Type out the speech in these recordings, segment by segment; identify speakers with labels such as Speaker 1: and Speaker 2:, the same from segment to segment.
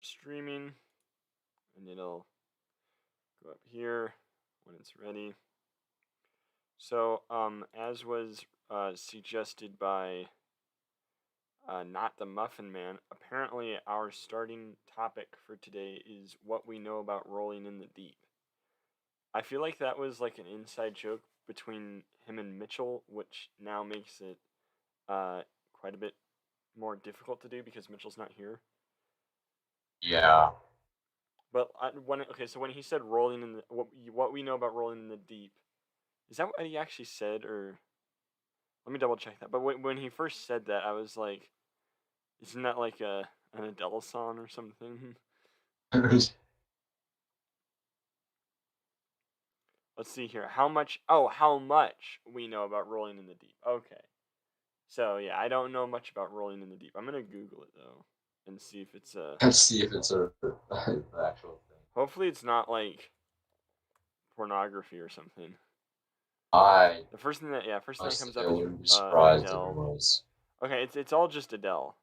Speaker 1: streaming, and it'll go up here when it's ready. So, as was suggested by Not the Muffin Man, apparently our starting topic for today is what we know about rolling in the deep. I feel like that was like an inside joke between him and Mitchell, which now makes it quite a bit more difficult to do because Mitchell's not here.
Speaker 2: Yeah.
Speaker 1: But so when he said rolling in the what we know about rolling in the deep, is that what he actually said, or let me double check that. But when he first said that, I was like, isn't that like an Adele song or something? Let's see here. How much we know about rolling in the deep. Okay. So yeah, I don't know much about rolling in the deep. I'm gonna Google it though and see if it's a.
Speaker 2: Let's see if it's a the actual thing.
Speaker 1: Hopefully, it's not like pornography or something.
Speaker 2: I
Speaker 1: The first thing that
Speaker 2: must
Speaker 1: comes
Speaker 2: say
Speaker 1: up
Speaker 2: I
Speaker 1: is
Speaker 2: wouldn't be surprised if it
Speaker 1: Adele.
Speaker 2: was.
Speaker 1: Okay, it's all just Adele.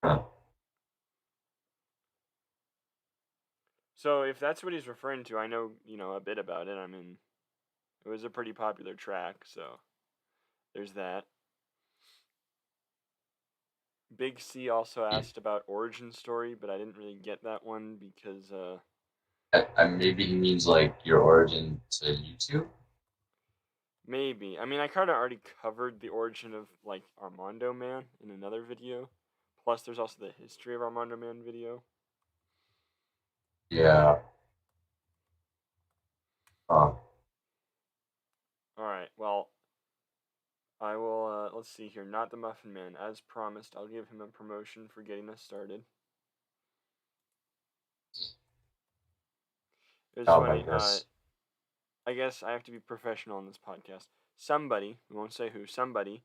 Speaker 2: Huh.
Speaker 1: So if that's what he's referring to, I know a bit about it. I mean, it was a pretty popular track, so there's that. Big C also asked about origin story, but I didn't really get that one because
Speaker 2: Maybe he means like your origin to YouTube.
Speaker 1: maybe. I mean, I kind of already covered the origin of like Armando Man in another video. Plus, there's also the history of Armando Man video.
Speaker 2: Yeah. Huh.
Speaker 1: All right. Well, I will. Let's see here. Not the Muffin Man. As promised, I'll give him a promotion for getting us started. It was funny. I guess I have to be professional on this podcast. Somebody, we won't say who, somebody,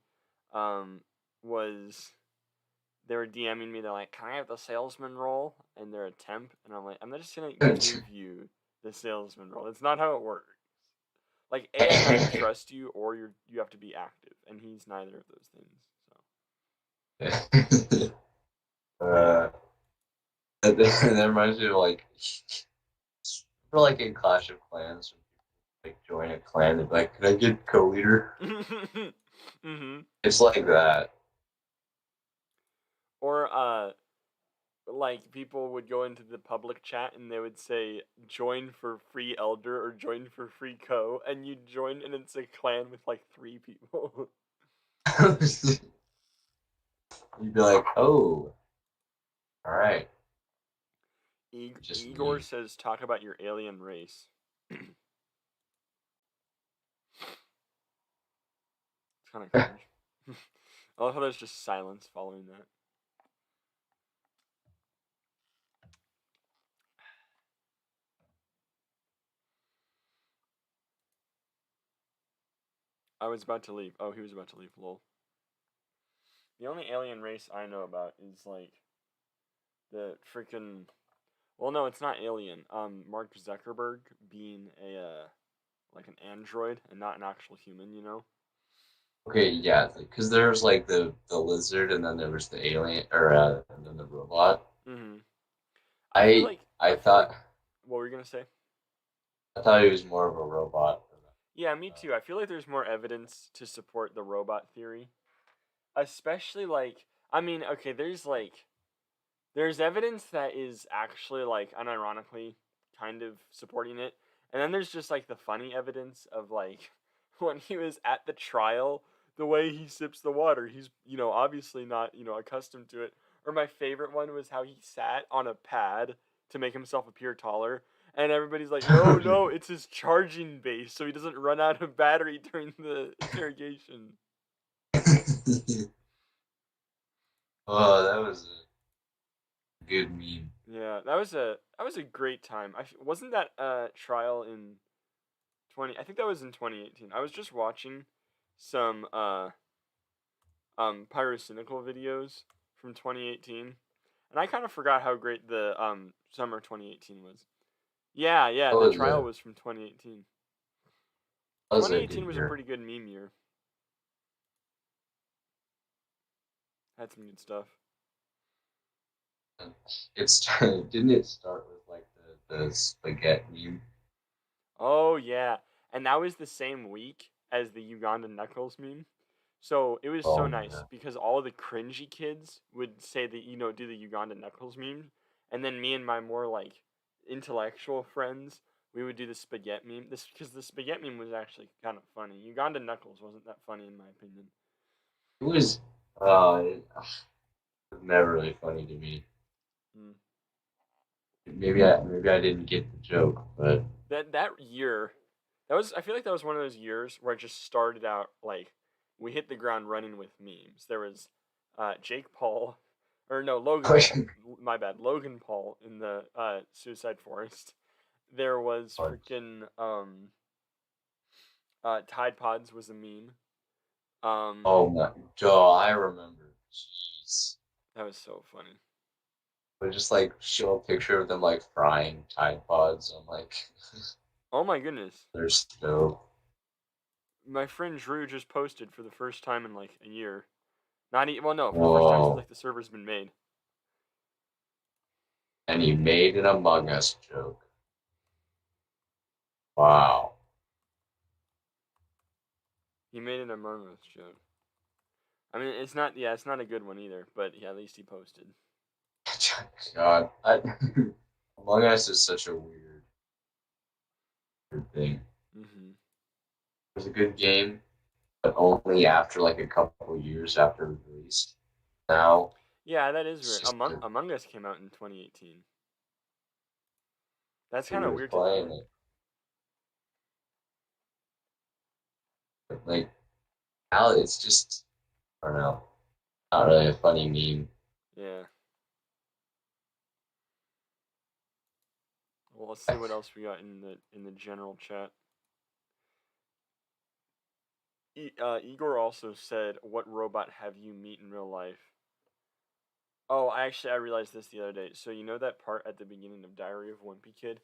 Speaker 1: was they were DMing me. They're like, "Can I have the salesman role?" And they're a temp, and I'm like, "I'm not just gonna give you the salesman role. It's not how it works. Like, A, I have to trust you, or you have to be active, and he's neither of those things. So
Speaker 2: uh, that reminds me of like, for like in Clash of Clans, when people like join a clan, they're like, "Can I get co-leader?"
Speaker 1: mm-hmm.
Speaker 2: It's like that.
Speaker 1: Or like people would go into the public chat and they would say join for free elder or join for free co, and you join and it's a clan with like 3 people.
Speaker 2: You'd be like, "Oh, all right." Just
Speaker 1: Igor
Speaker 2: me.
Speaker 1: says talk about your alien race. It's kind of cringe. I love how there's just silence following that. I was about to leave. Oh, he was about to leave. Lol. The only alien race I know about is like the freaking. Well, no, it's not alien. Mark Zuckerberg being a like an android and not an actual human.
Speaker 2: Okay, yeah, because there's like the lizard, and then there was the alien, or and then the robot.
Speaker 1: Mm-hmm.
Speaker 2: I I
Speaker 1: I feel like.
Speaker 2: thought
Speaker 1: What were you gonna say?
Speaker 2: I thought he was more of a robot.
Speaker 1: Yeah, me too. I feel like there's more evidence to support the robot theory, especially like. I mean, okay, there's evidence that is actually like unironically kind of supporting it. And then there's just like the funny evidence of like when he was at the trial, the way he sips the water. He's, obviously not, accustomed to it. Or my favorite one was how he sat on a pad to make himself appear taller. And everybody's like, no, no, it's his charging base, so he doesn't run out of battery during the interrogation.
Speaker 2: Oh, that was a good meme.
Speaker 1: Yeah, that was a great time. Wasn't that trial in 20? I think that was in 2018. I was just watching some pyrocynical videos from 2018, and I kind of forgot how great the summer 2018 was. Yeah, yeah, the trial was from 2018.
Speaker 2: That was a good
Speaker 1: 2018 was a
Speaker 2: year.
Speaker 1: pretty good meme year. Had some good stuff.
Speaker 2: It's didn't it start with like the spaghetti meme?
Speaker 1: Oh yeah, and that was the same week as the Uganda Knuckles meme. So it was so
Speaker 2: Oh
Speaker 1: nice
Speaker 2: yeah.
Speaker 1: because all the cringy kids would say that do the Uganda Knuckles meme, and then me and my more like intellectual friends we would do the spaghetti meme. This because the spaghetti meme was actually kind of funny. Uganda Knuckles wasn't that funny in my opinion.
Speaker 2: It was it was never really funny to me.
Speaker 1: Mm.
Speaker 2: Maybe I didn't get the joke, but
Speaker 1: That year, that was I feel like that was one of those years where I just started out like we hit the ground running with memes. There was Jake Paul, or no Logan Paul. My bad, Logan Paul in the Suicide Forest. There was freaking Tide Pods was a meme.
Speaker 2: oh my, Joe, I remember. Jeez.
Speaker 1: That was so funny.
Speaker 2: But just like show a picture of them like frying Tide Pods. I'm like,
Speaker 1: Oh my goodness.
Speaker 2: they're so.
Speaker 1: My friend Drew just posted for the first time in like a year. Well no, for the first time since
Speaker 2: Whoa.
Speaker 1: like the server's been made.
Speaker 2: And he made an Among Us joke. Wow.
Speaker 1: He made an Among Us joke. I mean, it's not a good one either, but yeah, at least he posted.
Speaker 2: God, Among Us is such a weird thing.
Speaker 1: Mm-hmm.
Speaker 2: It was a good game, but only after like a couple years after it was released. Now
Speaker 1: Yeah, that is
Speaker 2: it's
Speaker 1: weird.
Speaker 2: just
Speaker 1: Among Us came out in 2018. That's kind of
Speaker 2: everybody's
Speaker 1: weird to
Speaker 2: playing
Speaker 1: think.
Speaker 2: it. But, like now, it's just I don't know, not really a funny meme.
Speaker 1: Yeah. Well, let's see what else we got in the general chat. Igor also said, "What robot have you meet in real life?" Oh, I realized this the other day. So you know that part at the beginning of Diary of Wimpy Kid,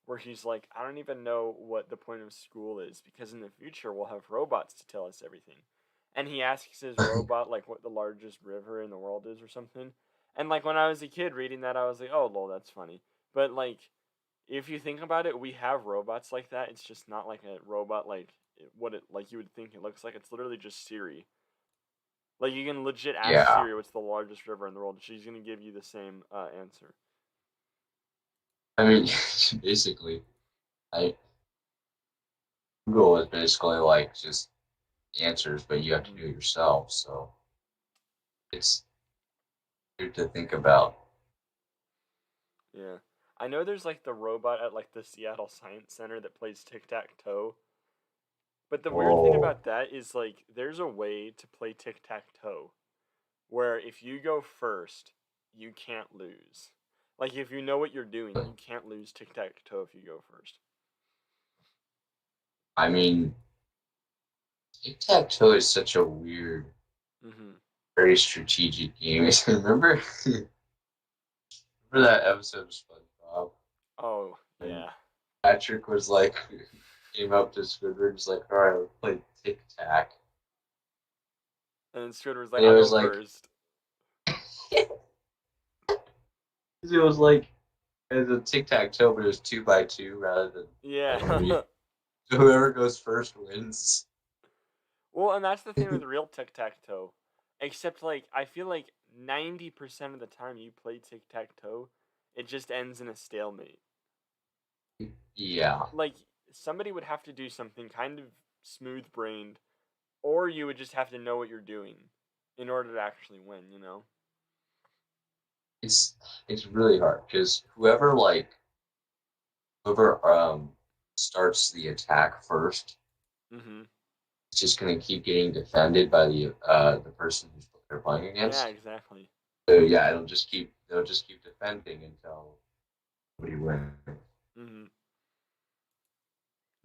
Speaker 1: where he's like, "I don't even know what the point of school is because in the future we'll have robots to tell us everything," and he asks his robot like what the largest river in the world is or something. And like when I was a kid reading that, I was like, "Oh, lol, that's funny." But like if you think about it, we have robots like that. It's just not like a robot like what it like you would think it looks like. It's literally just Siri. Like you can legit ask
Speaker 2: Yeah,
Speaker 1: Siri what's the largest river in the world. She's gonna give you the same answer.
Speaker 2: I mean, basically, I Google is basically like just answers, but you have to
Speaker 1: Hmm.
Speaker 2: do it yourself. So it's weird to think about.
Speaker 1: Yeah, I know there's like the robot at like the Seattle Science Center that plays tic tac toe. But the weird thing
Speaker 2: Oh,
Speaker 1: about that is like there's a way to play tic tac toe where if you go first, you can't lose. Like if you know what you're doing, you can't lose tic tac toe if you go first.
Speaker 2: I mean, tic tac toe is such a weird,
Speaker 1: Mm-hmm.
Speaker 2: very strategic game. Remember that episode of SpongeBob?
Speaker 1: Oh
Speaker 2: And
Speaker 1: yeah.
Speaker 2: Patrick was like, came up to Squidward, was like, all right, let's play tic tac.
Speaker 1: And then Squidward was like,
Speaker 2: And it
Speaker 1: "I'll go
Speaker 2: was like,
Speaker 1: first."
Speaker 2: it was like, as a tic tac toe, but it was 2 by 2 rather than by
Speaker 1: Yeah.
Speaker 2: 3. So whoever goes first wins.
Speaker 1: Well, and that's the thing with real tic tac toe. Except, like, I feel like 90% of the time you play tic tac toe, it just ends in a stalemate.
Speaker 2: Yeah.
Speaker 1: Like, somebody would have to do something kind of smooth brained, or you would just have to know what you're doing in order to actually win, you know?
Speaker 2: It's it's really hard because whoever starts the attack first
Speaker 1: Mm hmm.
Speaker 2: is just gonna keep getting defended by the person who's they're playing
Speaker 1: Yeah,
Speaker 2: against.
Speaker 1: exactly.
Speaker 2: So yeah, they'll just keep defending until somebody wins.
Speaker 1: Mm hmm.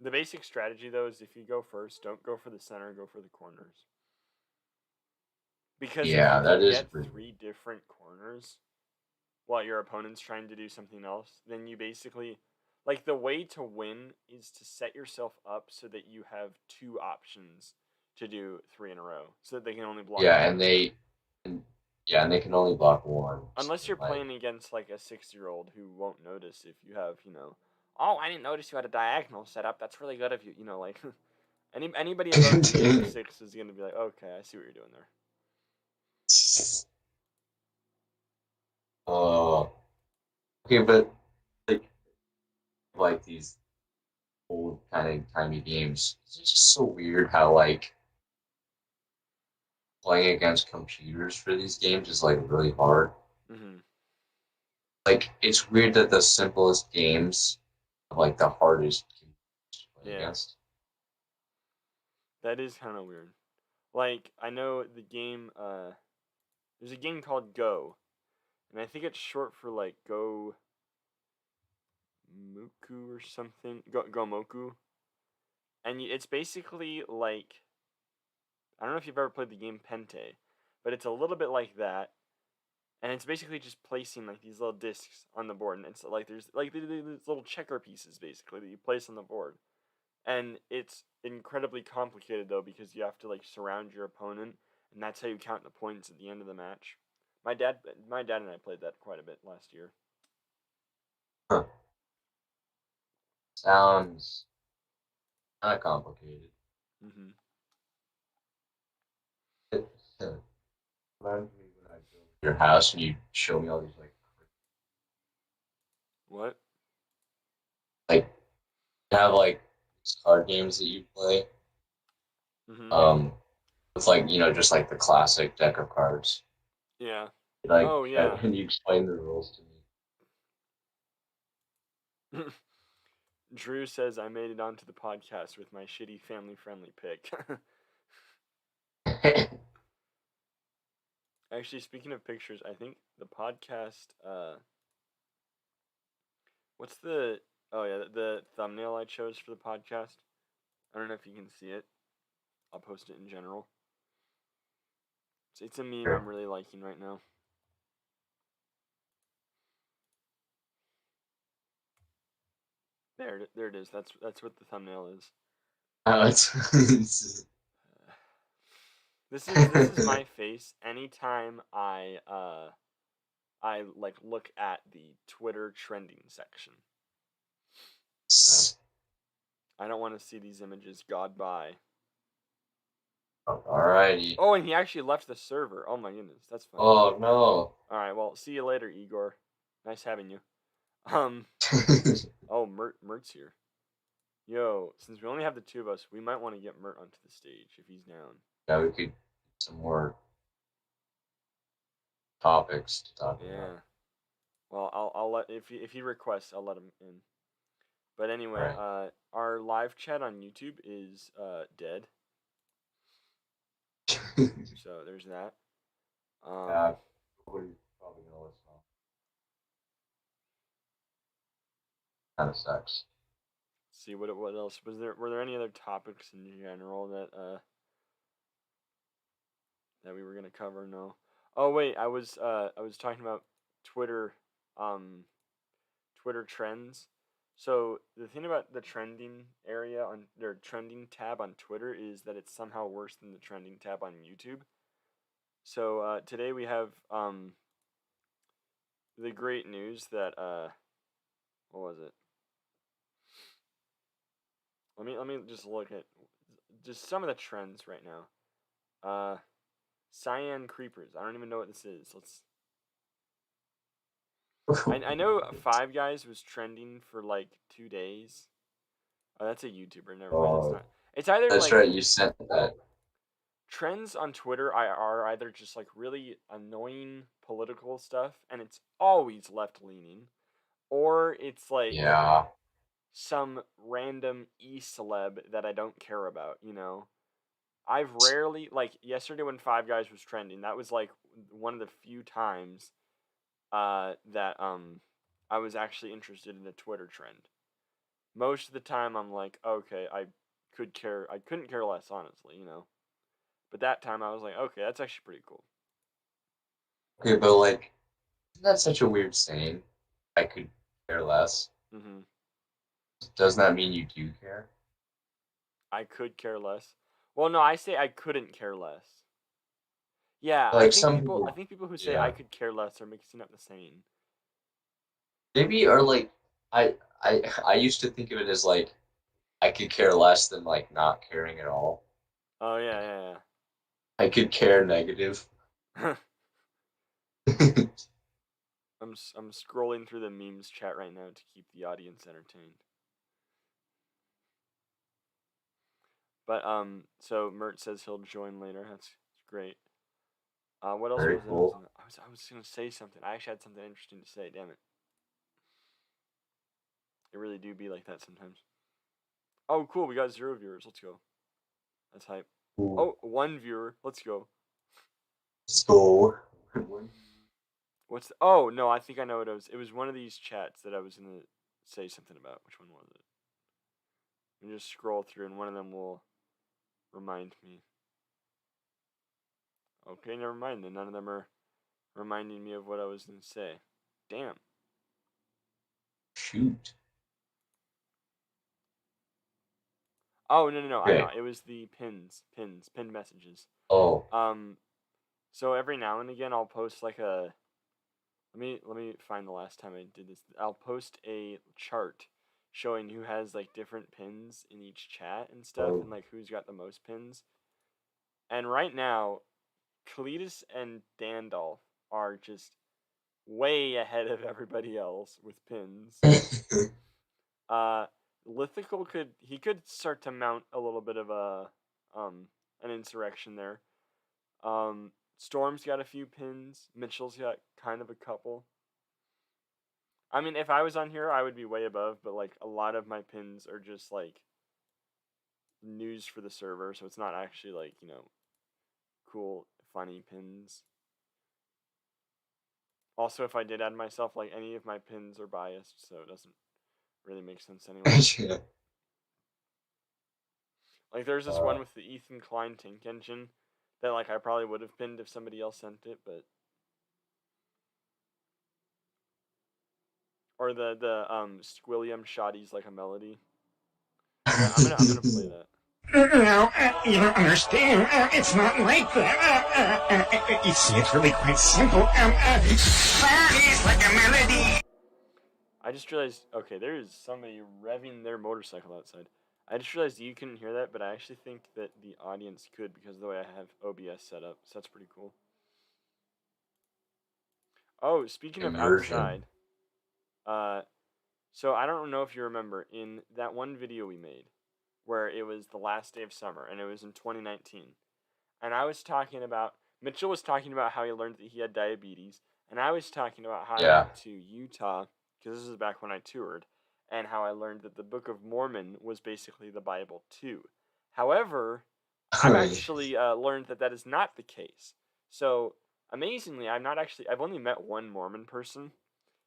Speaker 1: The basic strategy, though, is if you go first, don't go for the center, go for the corners. Because if you
Speaker 2: Yeah, that
Speaker 1: can
Speaker 2: is
Speaker 1: get
Speaker 2: pretty.
Speaker 1: three different corners, while your opponent's trying to do something else, then you basically like the way to win is to set yourself up so that you have two options to do three in a row, so that they can only block
Speaker 2: Yeah,
Speaker 1: one
Speaker 2: and
Speaker 1: of them.
Speaker 2: and Yeah, and they can only block one.
Speaker 1: Unless you're playing against like a 6-year-old who won't notice if you have, oh, I didn't notice you had a diagonal set up. That's really good of you. Like anybody above the age of 6 is gonna be like, okay, I see what you're doing there.
Speaker 2: Okay, but like these old kind of timey games, it's just so weird how like playing against computers for these games is like really hard.
Speaker 1: Mm-hmm.
Speaker 2: Like it's weird that the simplest games are like the hardest to play against.
Speaker 1: That is kind of weird. Like I know the game. There's a game called Go, and I think it's short for like Go Muku or something. Go Moku, and it's basically like, I don't know if you've ever played the game Pente, but it's a little bit like that. And it's basically just placing like these little discs on the board, and it's like there's like these little checker pieces basically that you place on the board, and it's incredibly complicated though because you have to like surround your opponent, and that's how you count the points at the end of the match. My dad and I played that quite a bit last year.
Speaker 2: Huh. Sounds kind of complicated.
Speaker 1: Mm-hmm.
Speaker 2: Reminds me when I go to your house and you show me all these
Speaker 1: What?
Speaker 2: like you have like these card games that you play.
Speaker 1: Mm-hmm.
Speaker 2: With like just like the classic deck of cards.
Speaker 1: Yeah.
Speaker 2: Like,
Speaker 1: Oh yeah.
Speaker 2: can you explain the rules to
Speaker 1: Drew says I made it onto the podcast with my shitty family-friendly pick.
Speaker 2: me?
Speaker 1: Actually, speaking of pictures, I think the podcast. What's the? Oh yeah, the thumbnail I chose for the podcast. I don't know if you can see it. I'll post it in general. It's a meme I'm really liking right now. There it is. That's what the thumbnail is.
Speaker 2: Oh, it's
Speaker 1: This is my face anytime I like look at the Twitter trending section. I don't want to see these images. God bye.
Speaker 2: Alrighty.
Speaker 1: Oh, and he actually left the server. Oh my goodness, that's funny.
Speaker 2: Oh no.
Speaker 1: All right, well, see you later, Igor. Nice having you. Oh, Mert's here. Yo, since we only have the two of us, we might want to get Mert onto the stage if he's down.
Speaker 2: Yeah, we could some more topics to talk
Speaker 1: Yeah.
Speaker 2: about.
Speaker 1: Well, I'll let if he requests, I'll let him in. But anyway,
Speaker 2: Right.
Speaker 1: our live chat on YouTube is dead. So there's that.
Speaker 2: Yeah, nobody's probably gonna listen. Kind of sucks.
Speaker 1: See what else was there? Were there any other topics in general that we were gonna cover? No. Oh wait, I was talking about Twitter, Twitter trends. So the thing about the trending area on their trending tab on Twitter is that it's somehow worse than the trending tab on YouTube. So today we have the great news that what was it? Let me just look at just some of the trends right now. Cyan creepers. I don't even know what this is. I know Five Guys was trending for like 2 days. Oh, that's a YouTuber. Never mind. It's
Speaker 2: Oh,
Speaker 1: not. It's either
Speaker 2: that's
Speaker 1: like
Speaker 2: right. You sent that.
Speaker 1: trends on Twitter are either just like really annoying political stuff, and it's always left leaning, or it's like
Speaker 2: Yeah.
Speaker 1: some random celeb that I don't care about. I've rarely, like yesterday when Five Guys was trending, that was like one of the few times that I was actually interested in a Twitter trend. Most of the time I'm like, okay, I couldn't care less, honestly. But that time I was like, okay, that's actually pretty cool.
Speaker 2: Okay, but like, isn't that such a weird saying? I could care less.
Speaker 1: Mm-hmm.
Speaker 2: Doesn't that mean you do care?
Speaker 1: I could care less. Well, no, I say I couldn't care less. Yeah,
Speaker 2: Like
Speaker 1: I think people who say
Speaker 2: yeah,
Speaker 1: I could care less are mixing up the saying.
Speaker 2: maybe or like I used to think of it as like I could care less than like not caring at all.
Speaker 1: Oh yeah,
Speaker 2: I could care negative.
Speaker 1: yeah. I'm scrolling through the memes chat right now to keep the audience entertained. But so Mert says he'll join later. That's great. What else
Speaker 2: Very
Speaker 1: was it?
Speaker 2: cool.
Speaker 1: I was gonna say something. I actually had something interesting to say. Damn it! It really do be like that sometimes. Oh, cool. We got 0 viewers. Let's go. That's hype.
Speaker 2: Cool.
Speaker 1: Oh, 1 viewer. Let's go.
Speaker 2: So
Speaker 1: What's oh no, I think I know what it was. It was one of these chats that I was gonna say something about. Which one was it? Let me just scroll through and one of them will remind me. Okay, never mind. Then none of them are reminding me of what I was gonna say. Damn.
Speaker 2: shoot.
Speaker 1: Oh no, I know.
Speaker 2: Okay.
Speaker 1: It was the pinned messages.
Speaker 2: Oh.
Speaker 1: So every now and again I'll post like a let me find the last time I did this. I'll post a chart showing who has like different pins in each chat and stuff and like who's got the most pins. And right now, Cletus and Dandolph are just way ahead of everybody else with pins. Lithical could start to mount a little bit of a an insurrection there. Storm's got a few pins. Mitchell's got kind of a couple. I mean, if I was on here, I would be way above, but like a lot of my pins are just like news for the server, so it's not actually like, cool, funny pins. Also, if I did add myself, like any of my pins are biased, so it doesn't really make sense anyway.
Speaker 2: Yeah.
Speaker 1: Like there's this one with the Ethan Klein tank engine that like I probably would have pinned if somebody else sent it, but or the Squilliam Shoddy's like a melody. Yeah, I'm gonna play that.
Speaker 3: No, you don't understand. It's not like that. You see, it's really quite simple. It's like a melody.
Speaker 1: I just realized, okay, there is somebody revving their motorcycle outside. I just realized you couldn't hear that, but I actually think that the audience could because of the way I have OBS set up. So that's pretty cool. Oh, speaking
Speaker 2: Immersion.
Speaker 1: of outside, so I don't know if you remember in that one video we made where it was the last day of summer and it was in 2019. And I was talking about, Mitchell was talking about how he learned that he had diabetes. And I was talking about how I went to Utah, because this is back when I toured, and how I learned that the Book of Mormon was basically the Bible too. However, I've actually learned that that is not the case. So, amazingly, I've only met one Mormon person,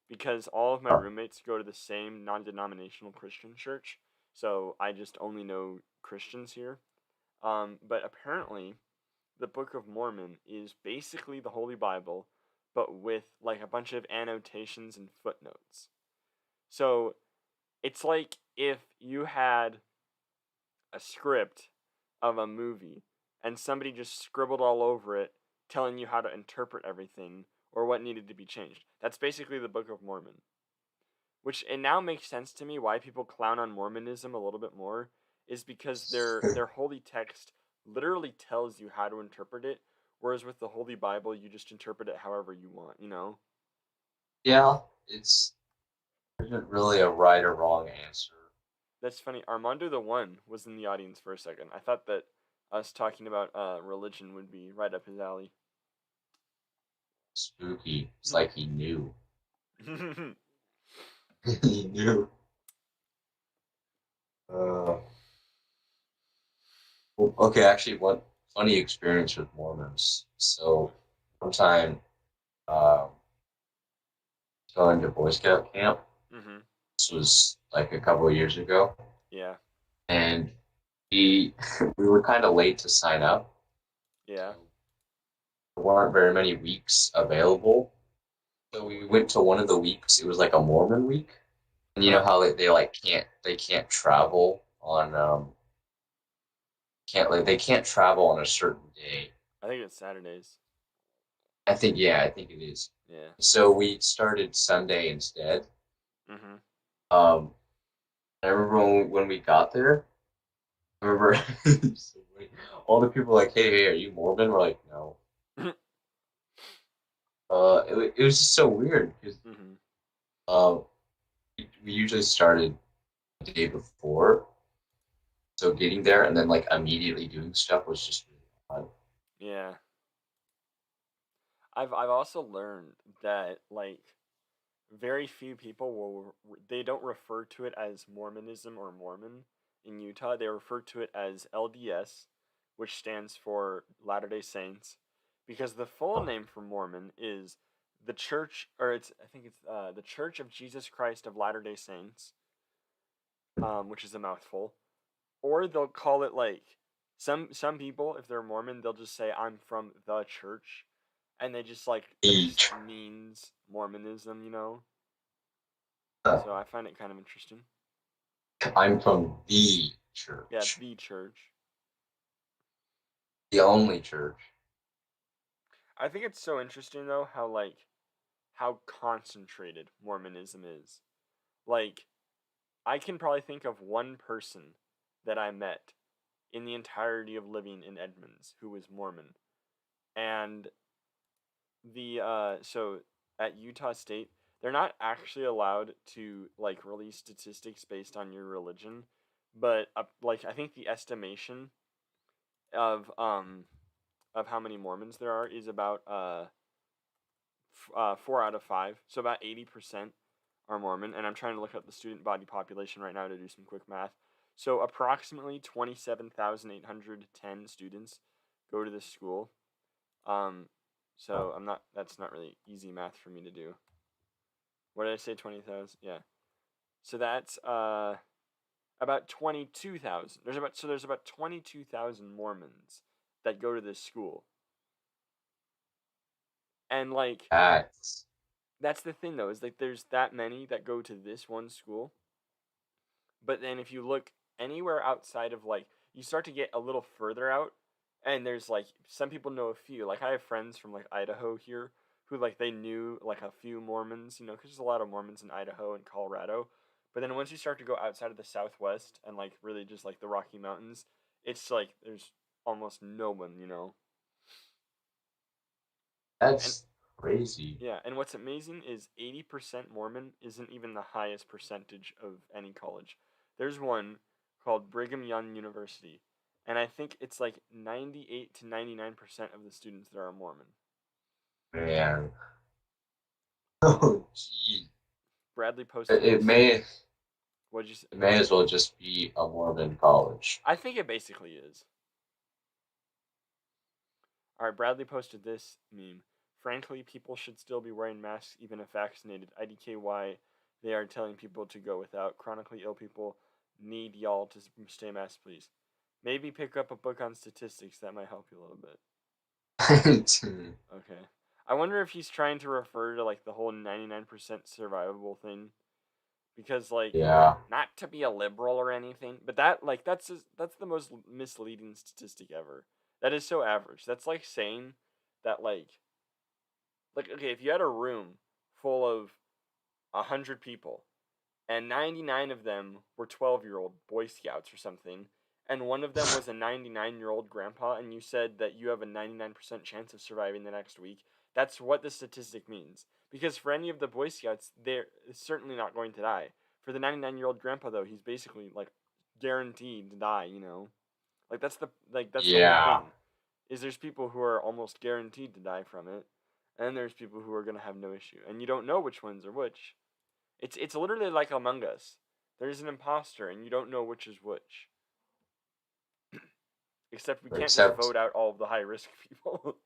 Speaker 1: because all of my roommates go to the same non-denominational Christian church. So I just only know Christians here. But apparently, the Book of Mormon is basically the Holy Bible, but with like a bunch of annotations and footnotes. So it's like if you had a script of a movie and somebody just scribbled all over it telling you how to interpret everything or what needed to be changed. That's basically the Book of Mormon. Which it now makes sense to me why people clown on Mormonism a little bit more is because their holy text literally tells you how to interpret it, whereas with the Holy Bible you just interpret it however you want, you know?
Speaker 2: Yeah, there isn't really a right or wrong answer.
Speaker 1: That's funny. Armando the One was in the audience for a second. I thought that us talking about religion would be right up his alley.
Speaker 2: Spooky. It's like he knew. He knew. Okay, actually, one funny experience with Mormons. So, one time, going to Boy Scout camp.
Speaker 1: Mm-hmm.
Speaker 2: This was like a couple of years ago.
Speaker 1: Yeah.
Speaker 2: And we were kind of late to sign up.
Speaker 1: Yeah.
Speaker 2: There weren't very many weeks available. So we went to one of the weeks. It was like a Mormon week. And you know how they can't travel on they can't travel on a certain day.
Speaker 1: I think it's Saturdays.
Speaker 2: I think it is.
Speaker 1: Yeah.
Speaker 2: So we started Sunday instead.
Speaker 1: Mhm.
Speaker 2: I remember when we got there. I remember so all the people were like, hey, are you Mormon? We're like, no. It was just so weird because
Speaker 1: Mhm.
Speaker 2: um, we usually started the day before, so getting there and then like immediately doing stuff was just really odd.
Speaker 1: Yeah. I've also learned that like very few people they don't refer to it as Mormonism or Mormon in Utah. They refer to it as LDS, which stands for Latter-day Saints, because the full name for Mormon is the Church, or I think it's the Church of Jesus Christ of Latter-day Saints, which is a mouthful. Or they'll call it like some people, if they're Mormon, they'll just say I'm from the church, and they just like that just
Speaker 2: Each.
Speaker 1: means Mormonism, you know.
Speaker 2: Uh,
Speaker 1: So I find it kind of interesting.
Speaker 2: I'm from the
Speaker 1: Yeah,
Speaker 2: church,
Speaker 1: the church.
Speaker 2: the only church.
Speaker 1: I think it's so interesting though how concentrated Mormonism is. Like I can probably think of one person that I met in the entirety of living in Edmonds who was Mormon. And the so at Utah State, they're not actually allowed to like release statistics based on your religion, but like I think the estimation of um of how many Mormons there are is about 4 out of 5, so about 80% are Mormon. And I'm trying to look up the student body population right now to do some quick math. So approximately 27,810 students go to this school. Um, so I'm not. That's not really easy math for me to do. What did I say? 20,000. Yeah. So that's about 22,000. There's about 22,000 Mormons that go to this school, and like
Speaker 2: That's
Speaker 1: that's the thing though is like there's that many that go to this one school, but then if you look anywhere outside of like you start to get a little further out, and there's like some people know a few. Like I have friends from like Idaho here who like they knew like a few Mormons, you know, because there's a lot of Mormons in Idaho and Colorado. But then once you start to go outside of the Southwest and like really just like the Rocky Mountains, it's like there's almost no one, you know. And
Speaker 2: that's crazy.
Speaker 1: yeah, and what's amazing is 80% Mormon isn't even the highest percentage of any college. There's one called Brigham Young University, and I think it's like 98 to 99% of the students there are Mormon.
Speaker 2: Man. Oh, gee.
Speaker 1: Bradley posted
Speaker 2: It
Speaker 1: this.
Speaker 2: may
Speaker 1: What'd you say?
Speaker 2: it may as well just be a Mormon college.
Speaker 1: I think it basically is. All right, Bradley posted this meme. Frankly, people should still be wearing masks even if vaccinated. IDK why they are telling people to go without. Chronically ill people need y'all to stay masked, please. Maybe pick up a book on statistics. That might help you a little bit. Okay. I wonder if he's trying to refer to like the whole 99% survivable thing, because like
Speaker 2: Yeah.
Speaker 1: not to be a liberal or anything, but that like that's the most misleading statistic ever. That is so average. That's like saying that like okay, if you had a room full of 100 people and 99 of them were 12-year-old Boy Scouts or something, and one of them was a 99-year-old grandpa, and you said that you have a 99% chance of surviving the next week, that's what the statistic means. Because for any of the Boy Scouts, they're certainly not going to die. For the 99-year-old grandpa, though, he's basically like guaranteed to die. You know, like that's the whole
Speaker 2: Yeah.
Speaker 1: thing. Is there's people who are almost guaranteed to die from it, and there's people who are gonna have no issue, and you don't know which ones are which. It's literally like Among Us. There's an imposter, and you don't know which is which. Except we can't just
Speaker 2: Except
Speaker 1: vote out all of the high risk people.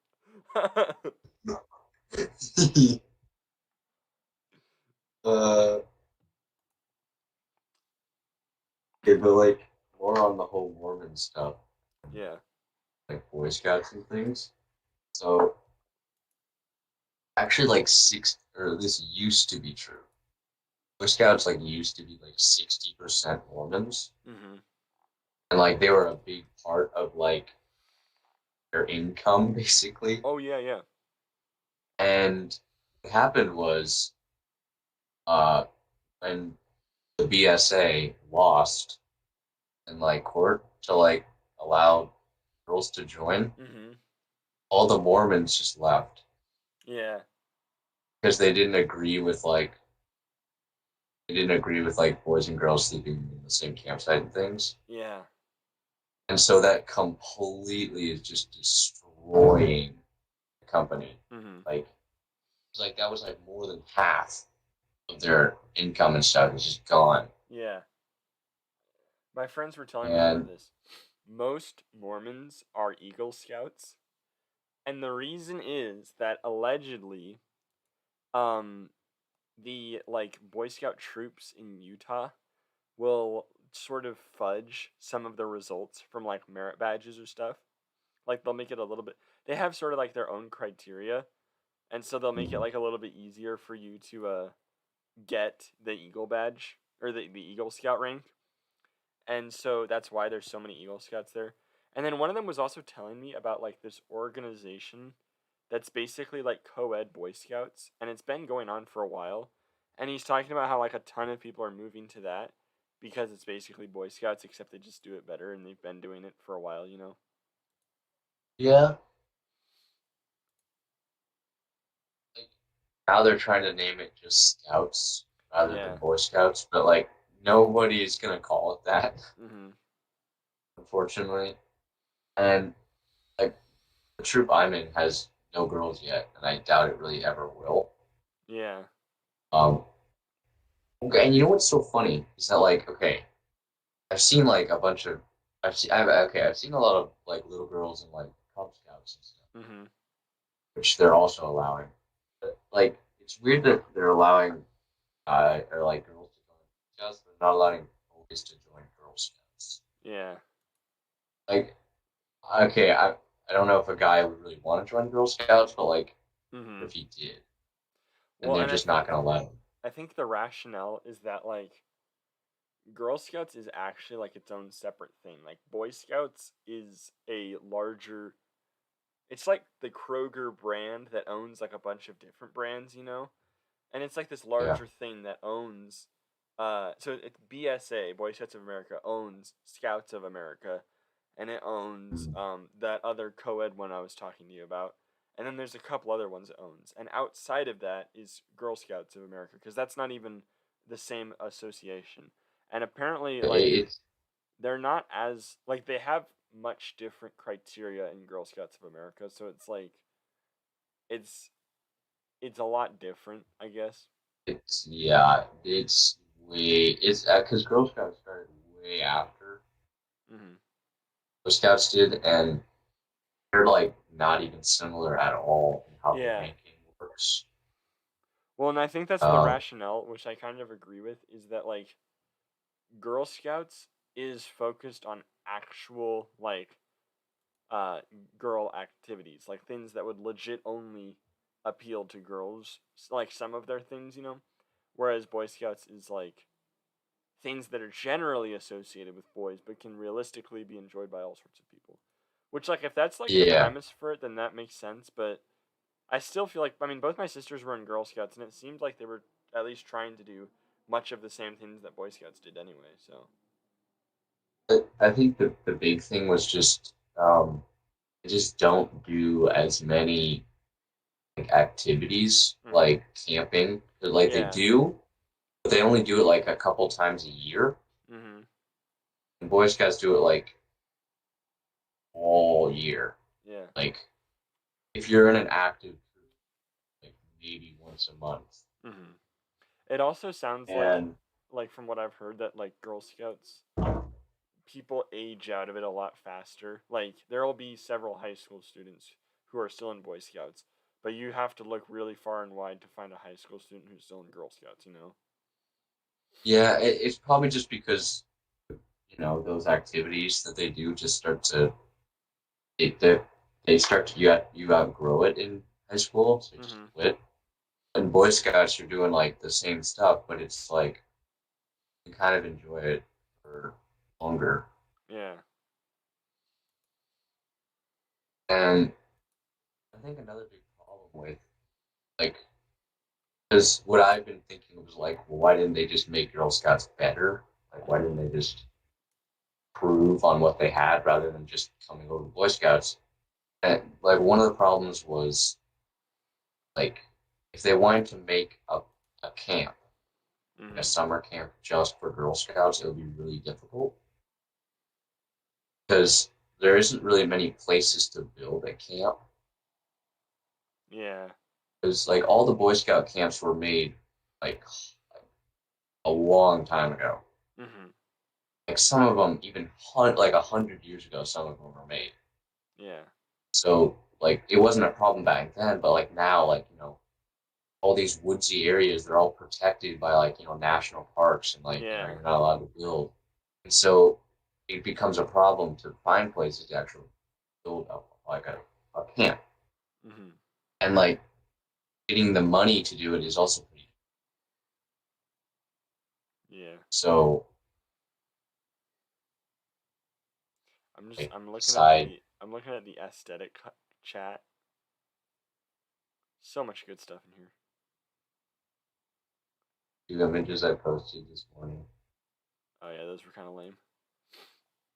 Speaker 2: uh okay, but like more on the whole Mormon stuff,
Speaker 1: Yeah.
Speaker 2: like Boy Scouts and things. So actually like or this used to be true. Boy Scouts like used to be like 60% Mormons.
Speaker 1: Mm-hmm.
Speaker 2: And like they were a big part of like their income basically.
Speaker 1: Oh yeah, yeah.
Speaker 2: And what happened was, when the BSA lost in like court to like allow girls to join,
Speaker 1: Mm-hmm.
Speaker 2: all the Mormons just left
Speaker 1: Yeah.
Speaker 2: because they didn't agree with like boys and girls sleeping in the same campsite and things.
Speaker 1: Yeah.
Speaker 2: And so that completely is just destroying the company.
Speaker 1: Mm-hmm.
Speaker 2: Like it's like that was like more than half of their income and stuff is just gone.
Speaker 1: Yeah. My friends were telling me about
Speaker 2: And
Speaker 1: this. Most Mormons are Eagle Scouts, and the reason is that allegedly, um, the like Boy Scout troops in Utah will sort of fudge some of the results from like merit badges or stuff. Like they'll make it a little bit. They have sort of like their own criteria, and so they'll make it like a little bit easier for you to get the Eagle badge or the Eagle Scout rank. And so that's why there's so many Eagle Scouts there. And then one of them was also telling me about like this organization that's basically like co-ed Boy Scouts, and it's been going on for a while. And he's talking about how like a ton of people are moving to that because it's basically Boy Scouts, except they just do it better, and they've been doing it for a while, you know.
Speaker 2: yeah, like now they're trying to name it just Scouts rather
Speaker 1: Yeah.
Speaker 2: than Boy Scouts, but like nobody is gonna call it that,
Speaker 1: Mhm.
Speaker 2: unfortunately. And like the troop I'm in has no girls yet, and I doubt it really ever will.
Speaker 1: Yeah.
Speaker 2: Um, okay, and you know what's so funny is that like okay, I've seen like a bunch of I've seen a lot of like little girls and like Cub Scouts and stuff,
Speaker 1: Mhm.
Speaker 2: which they're also allowing. But like it's weird that they're allowing or like girls to join Scouts, but not allowing boys to join Girl Scouts.
Speaker 1: Yeah.
Speaker 2: Like okay, I don't know if a guy would really want to join Girl Scouts, but like
Speaker 1: Mhm.
Speaker 2: if he did, then
Speaker 1: Well,
Speaker 2: they're
Speaker 1: and
Speaker 2: just not gonna let him.
Speaker 1: I think the rationale is that like Girl Scouts is actually like its own separate thing. Like Boy Scouts is a larger, it's like the Kroger brand that owns like a bunch of different brands, you know? And it's like this
Speaker 2: Yeah.
Speaker 1: larger thing that owns so it's BSA, Boy Scouts of America owns Scouts of America, and it owns that other co-ed one I was talking to you about. And then there's a couple other ones it owns. And outside of that is Girl Scouts of America, because that's not even the same association. And apparently like
Speaker 2: It's
Speaker 1: they're not as like they have much different criteria in Girl Scouts of America, so it's like it's it's a lot different, I guess.
Speaker 2: it's yeah, it's because Girl Scouts started way after
Speaker 1: Hmm.
Speaker 2: Boy Scouts did, and they're like not even similar at all in how the
Speaker 1: Yeah.
Speaker 2: ranking works.
Speaker 1: Well, and I think that's the
Speaker 2: Um,
Speaker 1: rationale, which I kind of agree with, is that like Girl Scouts is focused on actual like uh girl activities, like things that would legit only appeal to girls, like some of their things, you know. Whereas Boy Scouts is like things that are generally associated with boys but can realistically be enjoyed by all sorts of people. Which like if that's like the
Speaker 2: yeah,
Speaker 1: premise for it, then that makes sense, but I still feel like I mean both my sisters were in Girl Scouts and it seemed like they were at least trying to do much of the same things that Boy Scouts did anyway, so
Speaker 2: I think the big thing was just they just don't do as many like activities
Speaker 1: mhm.
Speaker 2: like camping. Like they
Speaker 1: Yeah.
Speaker 2: do, but they only do it like a couple times a year.
Speaker 1: Mhm.
Speaker 2: And Boy Scouts do it like all year.
Speaker 1: Yeah.
Speaker 2: Like if you're in an active group, like maybe once a month.
Speaker 1: Mhm. It also sounds
Speaker 2: And
Speaker 1: like from what I've heard that like Girl Scouts people age out of it a lot faster. Like there'll be several high school students who are still in Boy Scouts, but you have to look really far and wide to find a high school student who's still in Girl Scouts, you know.
Speaker 2: yeah, it's probably just because those activities that they do just start to they, they start to you outgrow it in high school, so you just
Speaker 1: Mhm.
Speaker 2: quit. And Boy Scouts are doing like the same stuff, but it's like you kind of enjoy it for longer.
Speaker 1: Yeah.
Speaker 2: And I think another big problem with like, because what I've been thinking was like, well, why didn't they just make Girl Scouts better? Like, why didn't they just improve on what they had rather than just coming over to Boy Scouts? And like one of the problems was like if they wanted to make a camp, a summer camp just for Girl Scouts, it would be really difficult because there isn't really many places to build a camp.
Speaker 1: Yeah.
Speaker 2: Because like all the Boy Scout camps were made like a long time ago.
Speaker 1: Mm-hmm.
Speaker 2: Like some of them even like 100 years ago, some of them were made.
Speaker 1: Yeah.
Speaker 2: So like it wasn't a problem back then, but like now, like all these woodsy areas, they're all protected by like national parks and like
Speaker 1: Yeah.
Speaker 2: you're not allowed to build, and so it becomes a problem to find places to actually build like a camp,
Speaker 1: Mm-hmm.
Speaker 2: and like getting the money to do it is also pretty.
Speaker 1: Yeah.
Speaker 2: So like,
Speaker 1: I'm looking
Speaker 2: decide
Speaker 1: I'm looking at the aesthetic chat. So much good stuff in here.
Speaker 2: the images I posted this morning.
Speaker 1: Oh yeah, those were kind of lame.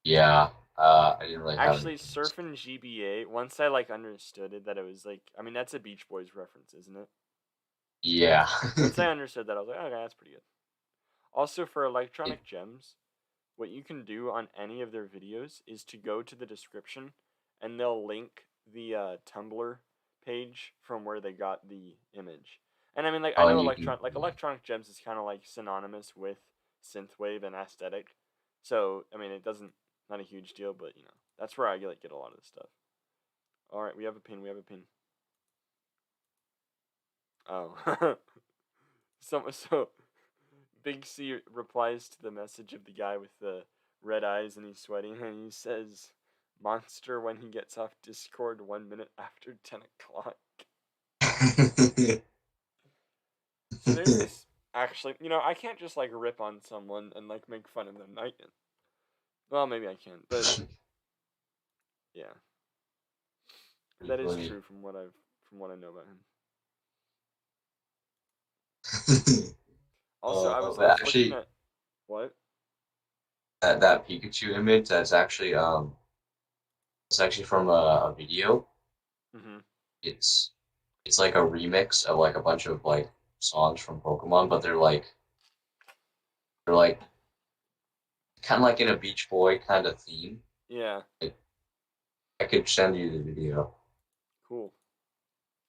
Speaker 2: Yeah, I didn't really have
Speaker 1: Actually,
Speaker 2: any.
Speaker 1: Surfin' GBA, once I like understood it, that it was like, I mean, that's a Beach Boys reference, isn't it?
Speaker 2: Yeah.
Speaker 1: Once I understood that, I was like, okay, that's pretty good. Also, for Electronic Gems, what you can do on any of their videos is to go to the description, and they'll link the Tumblr page from where they got the image. And I mean, like, I
Speaker 2: Oh,
Speaker 1: know
Speaker 2: and you can.
Speaker 1: Electronic Gems is kind of like synonymous with synthwave and aesthetic, so I mean, it doesn't, not a huge deal, but that's where I get a lot of this stuff. All right, we have a pin. We have a pin. Oh, so Big C replies to the message of the guy with the red eyes and he's sweating, and he says, "Monster when he gets off Discord 1 minute after 10 o'clock." So there's this. Actually, I can't just like rip on someone and like make fun of them. Well, maybe I can, but yeah, that is true from what I know about him. Also, I was
Speaker 2: actually,
Speaker 1: looking at what?
Speaker 2: that Pikachu image, it's actually from a video.
Speaker 1: Mm-hmm.
Speaker 2: It's like a remix of like a bunch of like songs from Pokemon, but they're like kind of like in a Beach Boy kind of theme.
Speaker 1: Yeah.
Speaker 2: Like, I could send you the video.
Speaker 1: Cool.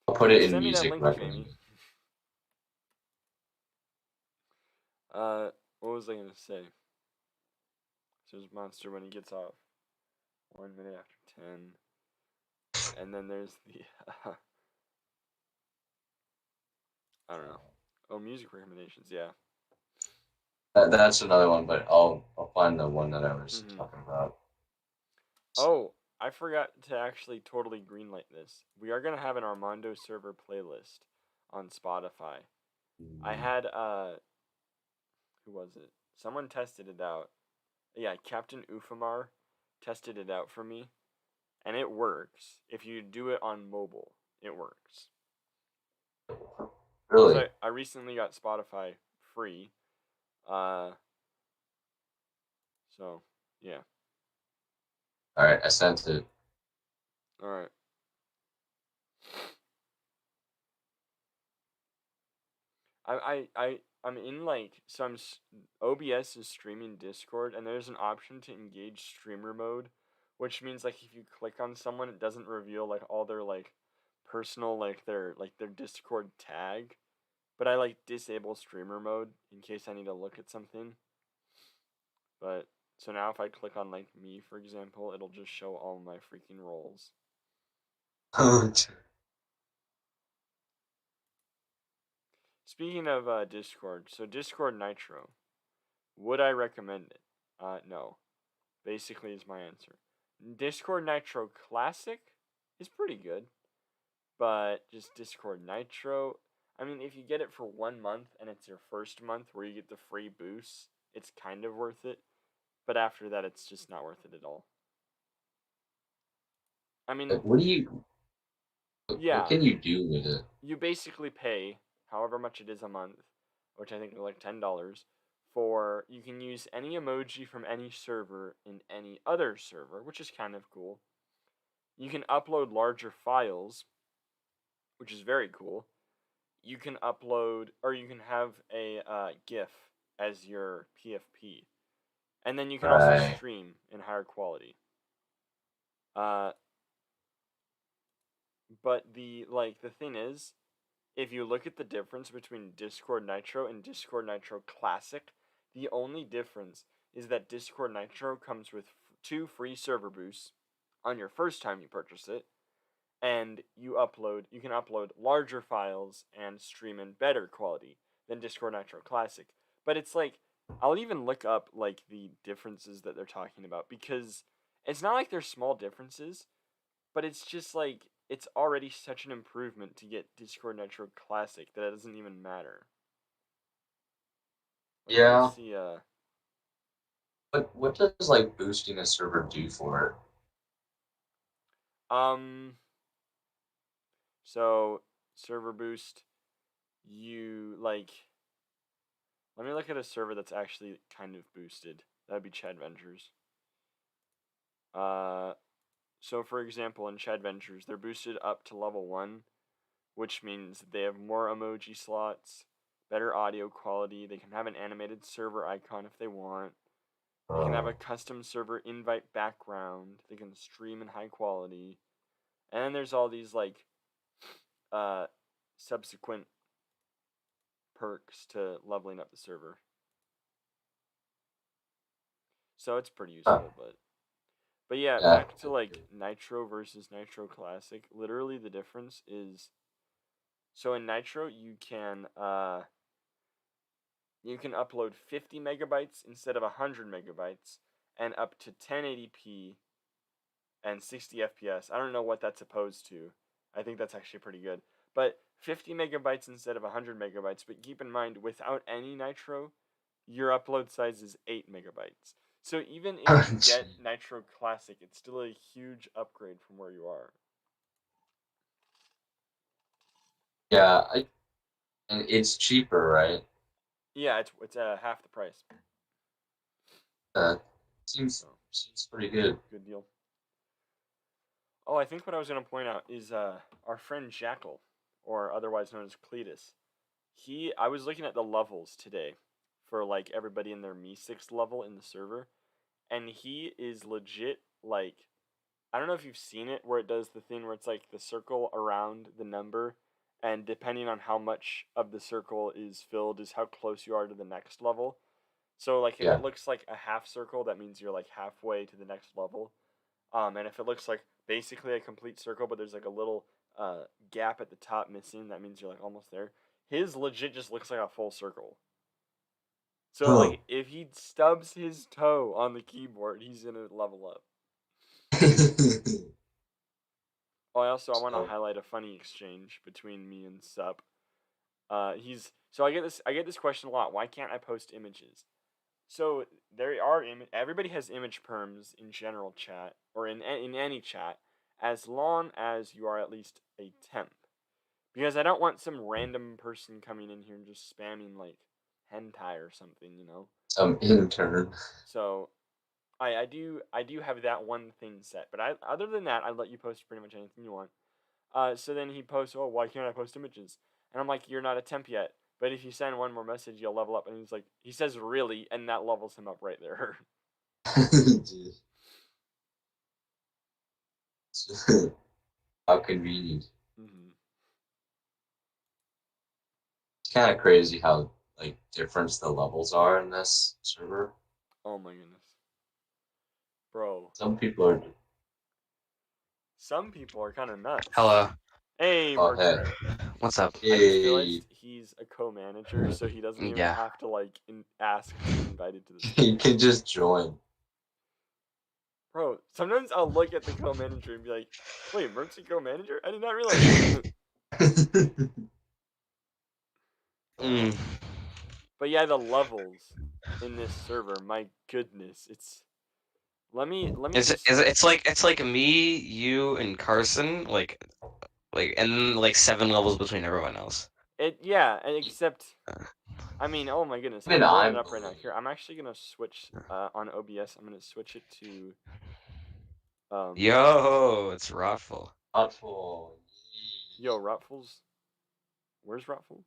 Speaker 2: I'll put it in
Speaker 1: Send me that
Speaker 2: music
Speaker 1: link,
Speaker 2: recommended.
Speaker 1: Jamie. What was I gonna say? So there's Monster when he gets off 1 minute after 10, and then there's the I don't know. Oh, music recommendations. Yeah.
Speaker 2: That's another one, but I'll find the one that I was talking about.
Speaker 1: Oh, I forgot to actually totally greenlight this. We are gonna have an Armando server playlist on Spotify. I had who was it? Someone tested it out. Yeah, Captain Ufamar tested it out for me, and it works. If you do it on mobile, it works.
Speaker 2: Really?
Speaker 1: I recently got Spotify free. So yeah.
Speaker 2: All right, I sent it.
Speaker 1: All right. I'm in like so OBS is streaming Discord, and there's an option to engage streamer mode, which means like if you click on someone, it doesn't reveal like all their like personal like their Discord tag, but I like disable streamer mode in case I need to look at something. But so now if I click on like me, for example, it'll just show all my freaking roles. Speaking of Discord, so Discord Nitro, would I recommend it? No. Basically is my answer. Discord Nitro Classic is pretty good, but just Discord Nitro, I mean, if you get it for 1 month and it's your first month where you get the free boosts, it's kind of worth it. But after that, it's just not worth it at all. I mean,
Speaker 2: What do you?
Speaker 1: Yeah.
Speaker 2: What can you do with it?
Speaker 1: You basically pay however much it is a month, which I think is like $10, for you can use any emoji from any server in any other server, which is kind of cool. You can upload larger files, which is very cool. You can upload, or you can have a GIF as your PFP, and then you can also
Speaker 2: Right.
Speaker 1: stream in higher quality. But the thing is, if you look at the difference between Discord Nitro and Discord Nitro Classic, the only difference is that Discord Nitro comes with 2 free server boosts on your first time you purchase it, and you can upload larger files and stream in better quality than Discord Nitro Classic. But it's like, I'll even look up like the differences that they're talking about, because it's not like they're small differences, but it's just like, it's already such an improvement to get Discord Nitro Classic that it doesn't even matter. Like,
Speaker 2: Yeah.
Speaker 1: let's see,
Speaker 2: But what does like boosting a server do for it?
Speaker 1: So server boost, you like. Let me look at a server that's actually kind of boosted. That'd be Chad Ventures. So for example, in Chad Ventures, they're boosted up to level 1, which means they have more emoji slots, better audio quality. They can have an animated server icon if they want. They can have a custom server invite background. They can stream in high quality. And then there's all these like subsequent perks to leveling up the server. So it's pretty useful, but yeah, back to like Nitro versus Nitro Classic. Literally the difference is, so in Nitro you can upload 50 megabytes instead of 100 megabytes and up to 1080p and 60 FPS. I don't know what that's opposed to. I think that's actually pretty good. But 50 megabytes instead of 100 megabytes. But keep in mind, without any Nitro, your upload size is 8 megabytes. So even if you get Nitro Classic, it's still a huge upgrade from where you are.
Speaker 2: Yeah, and it's cheaper, right?
Speaker 1: Yeah, it's half the price.
Speaker 2: Seems pretty good.
Speaker 1: Good deal. Oh, I think what I was going to point out is our friend Jackal, or otherwise known as Cletus. I was looking at the levels today for like everybody in their Me6 level in the server, and he is legit like, I don't know if you've seen it where it does the thing where it's like the circle around the number, and depending on how much of the circle is filled is how close you are to the next level. So like if it looks like a half circle, that means you're like halfway to the next level. And if it looks like basically a complete circle, but there's like a little gap at the top missing, that means you're like almost there. His legit just looks like a full circle. So like if he stubs his toe on the keyboard, he's gonna level up. Oh, I want to highlight a funny exchange between me and Sup. I get this question a lot. Why can't I post images? So there are everybody has image perms in general chat or in any chat, as long as you are at least a temp, because I don't want some random person coming in here and just spamming like hentai or something, you know.
Speaker 2: Some intern.
Speaker 1: So I do have that one thing set, but other than that, I let you post pretty much anything you want. So then he posts, oh, why can't I post images? And I'm like, you're not a temp yet. But if you send one more message, you'll level up. And he's like, he says, really? And that levels him up right there.
Speaker 2: How convenient.
Speaker 1: Mm-hmm.
Speaker 2: It's kind of crazy how like different the levels are in this server.
Speaker 1: Oh my goodness. Bro.
Speaker 2: Some people are
Speaker 1: kind of nuts.
Speaker 4: Hello.
Speaker 1: Hey,
Speaker 2: hey.
Speaker 4: What's up?
Speaker 1: I just realized he's a co-manager, so he doesn't even have to like ask to be invited to this.
Speaker 2: He can just join.
Speaker 1: Bro, sometimes I'll look at the co-manager and be like, wait, Mert's a co-manager? I did not realize. But yeah, the levels in this server, my goodness, it's let me
Speaker 4: It's like me, you, and Carson, like and then like 7 levels between everyone else.
Speaker 1: Except, I mean, oh my goodness, I'm
Speaker 2: Even
Speaker 1: pulling
Speaker 2: I'm
Speaker 1: it up right now.
Speaker 2: believing.
Speaker 1: Here, I'm actually gonna switch on OBS. I'm gonna switch it to
Speaker 4: Yo, it's Raffle.
Speaker 2: Thoughtful.
Speaker 1: Yo, Rotfuls. Where's Rotful?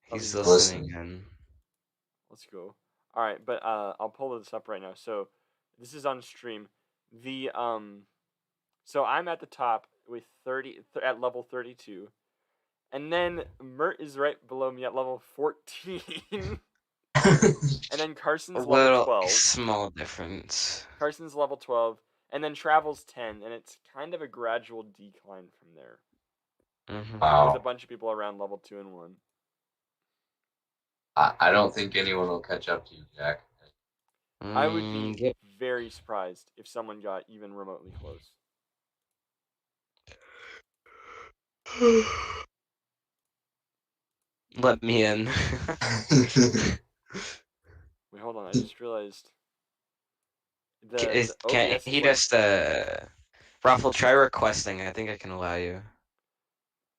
Speaker 4: He's
Speaker 1: he's
Speaker 4: listening
Speaker 2: listening.
Speaker 4: in.
Speaker 1: Let's go. All right, but I'll pull this up right now. So this is on stream. The so I'm at the top with at level 32, and then Mert is right below me at level 14, and then
Speaker 4: A
Speaker 1: Carson's level
Speaker 4: little
Speaker 1: 12.
Speaker 4: small difference.
Speaker 1: Carson's level 12, and then Travel's 10, and it's kind of a gradual decline from there.
Speaker 4: Mm-hmm.
Speaker 2: Wow.
Speaker 1: There's a bunch of people around level 2 and 1.
Speaker 2: I don't think anyone will catch up to you, Jack.
Speaker 1: I would be
Speaker 4: Yep.
Speaker 1: very surprised if someone got even remotely close.
Speaker 4: Let me in.
Speaker 1: Wait, hold on. I just realized the
Speaker 4: Can
Speaker 1: OBS
Speaker 4: he
Speaker 1: is like,
Speaker 4: just Raffle, try requesting. I think I can allow you.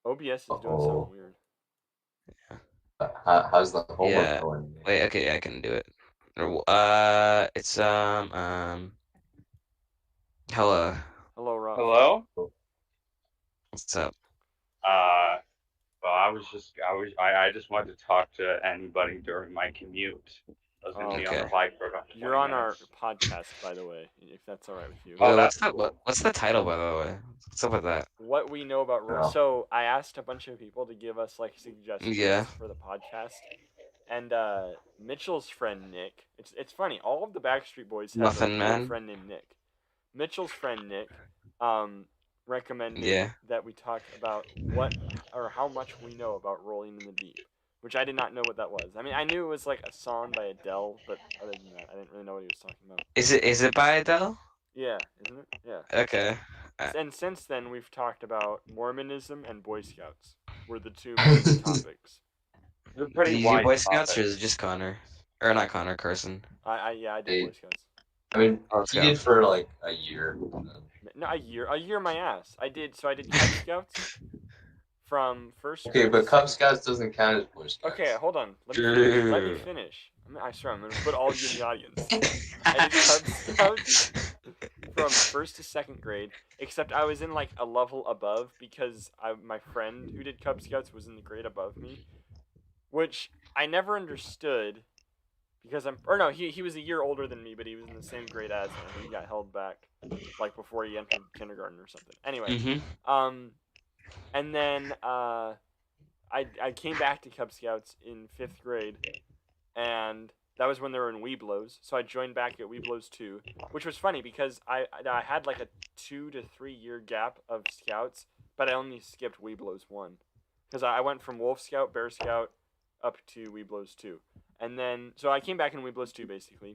Speaker 1: OBS is doing
Speaker 2: Uh-oh.
Speaker 1: something weird.
Speaker 2: How's the homework
Speaker 4: Yeah.
Speaker 2: going?
Speaker 4: Wait, okay, I can do it. It's hello.
Speaker 1: Hello, Rob.
Speaker 5: Hello?
Speaker 4: What's up?
Speaker 5: Well, I just wanted to talk to anybody during my commute. I was going to be on
Speaker 4: Okay.
Speaker 5: the bike for about 20
Speaker 1: You're on our
Speaker 5: minutes.
Speaker 1: podcast, by the way, if that's all right with you.
Speaker 5: Oh,
Speaker 4: Wait,
Speaker 5: that's
Speaker 4: what's the title, by the way? What's up with that?
Speaker 1: What we know about
Speaker 2: Yeah.
Speaker 1: rules. So I asked a bunch of people to give us like suggestions
Speaker 4: Yeah.
Speaker 1: for the podcast, and Mitchell's friend Nick. It's funny. All of the Backstreet Boys have
Speaker 4: Muffin
Speaker 1: a
Speaker 4: Man?
Speaker 1: friend named Nick. Mitchell's friend Nick recommended
Speaker 4: Yeah.
Speaker 1: that we talk about what or how much we know about Rolling in the Deep, which I did not know what that was. I mean, I knew it was like a song by Adele, but other than that, I didn't really know what he was talking about.
Speaker 4: Is it by Adele?
Speaker 1: Yeah, isn't it? Yeah.
Speaker 4: Okay.
Speaker 1: And since then, we've talked about Mormonism and Boy Scouts were the two main topics.
Speaker 5: It's a
Speaker 4: Do
Speaker 5: pretty
Speaker 4: you do
Speaker 5: wide
Speaker 4: Boy Scouts or
Speaker 5: topic.
Speaker 4: is it just Connor? Or not Connor, Carson.
Speaker 1: I did
Speaker 2: Hey.
Speaker 1: Boy Scouts.
Speaker 2: I mean,
Speaker 4: Let's
Speaker 2: he
Speaker 4: go.
Speaker 2: did for like a year.
Speaker 1: No, a year my ass. I did Cub Scouts from first.
Speaker 2: Okay,
Speaker 1: grade
Speaker 2: but
Speaker 1: to
Speaker 2: Cub
Speaker 1: second
Speaker 2: Scouts doesn't count as Boy Scouts.
Speaker 1: Okay, hold on. Let me
Speaker 4: True.
Speaker 1: finish. I swear, I'm gonna put all you in the audience. I did Cub Scouts from first to second grade, except I was in like a level above because my friend who did Cub Scouts was in the grade above me, which I never understood because he was a year older than me, but he was in the same grade as me, and he got held back like before he entered kindergarten or something. Anyway,
Speaker 4: Mm-hmm.
Speaker 1: and then I came back to Cub Scouts in 5th grade, and that was when they were in Weeblos, so I joined back at Weeblos 2, which was funny because I had like a 2 to 3 year gap of Scouts, but I only skipped Weeblos 1, because I went from Wolf Scout, Bear Scout, up to Weeblos 2, and then so I came back in Weeblos 2 basically,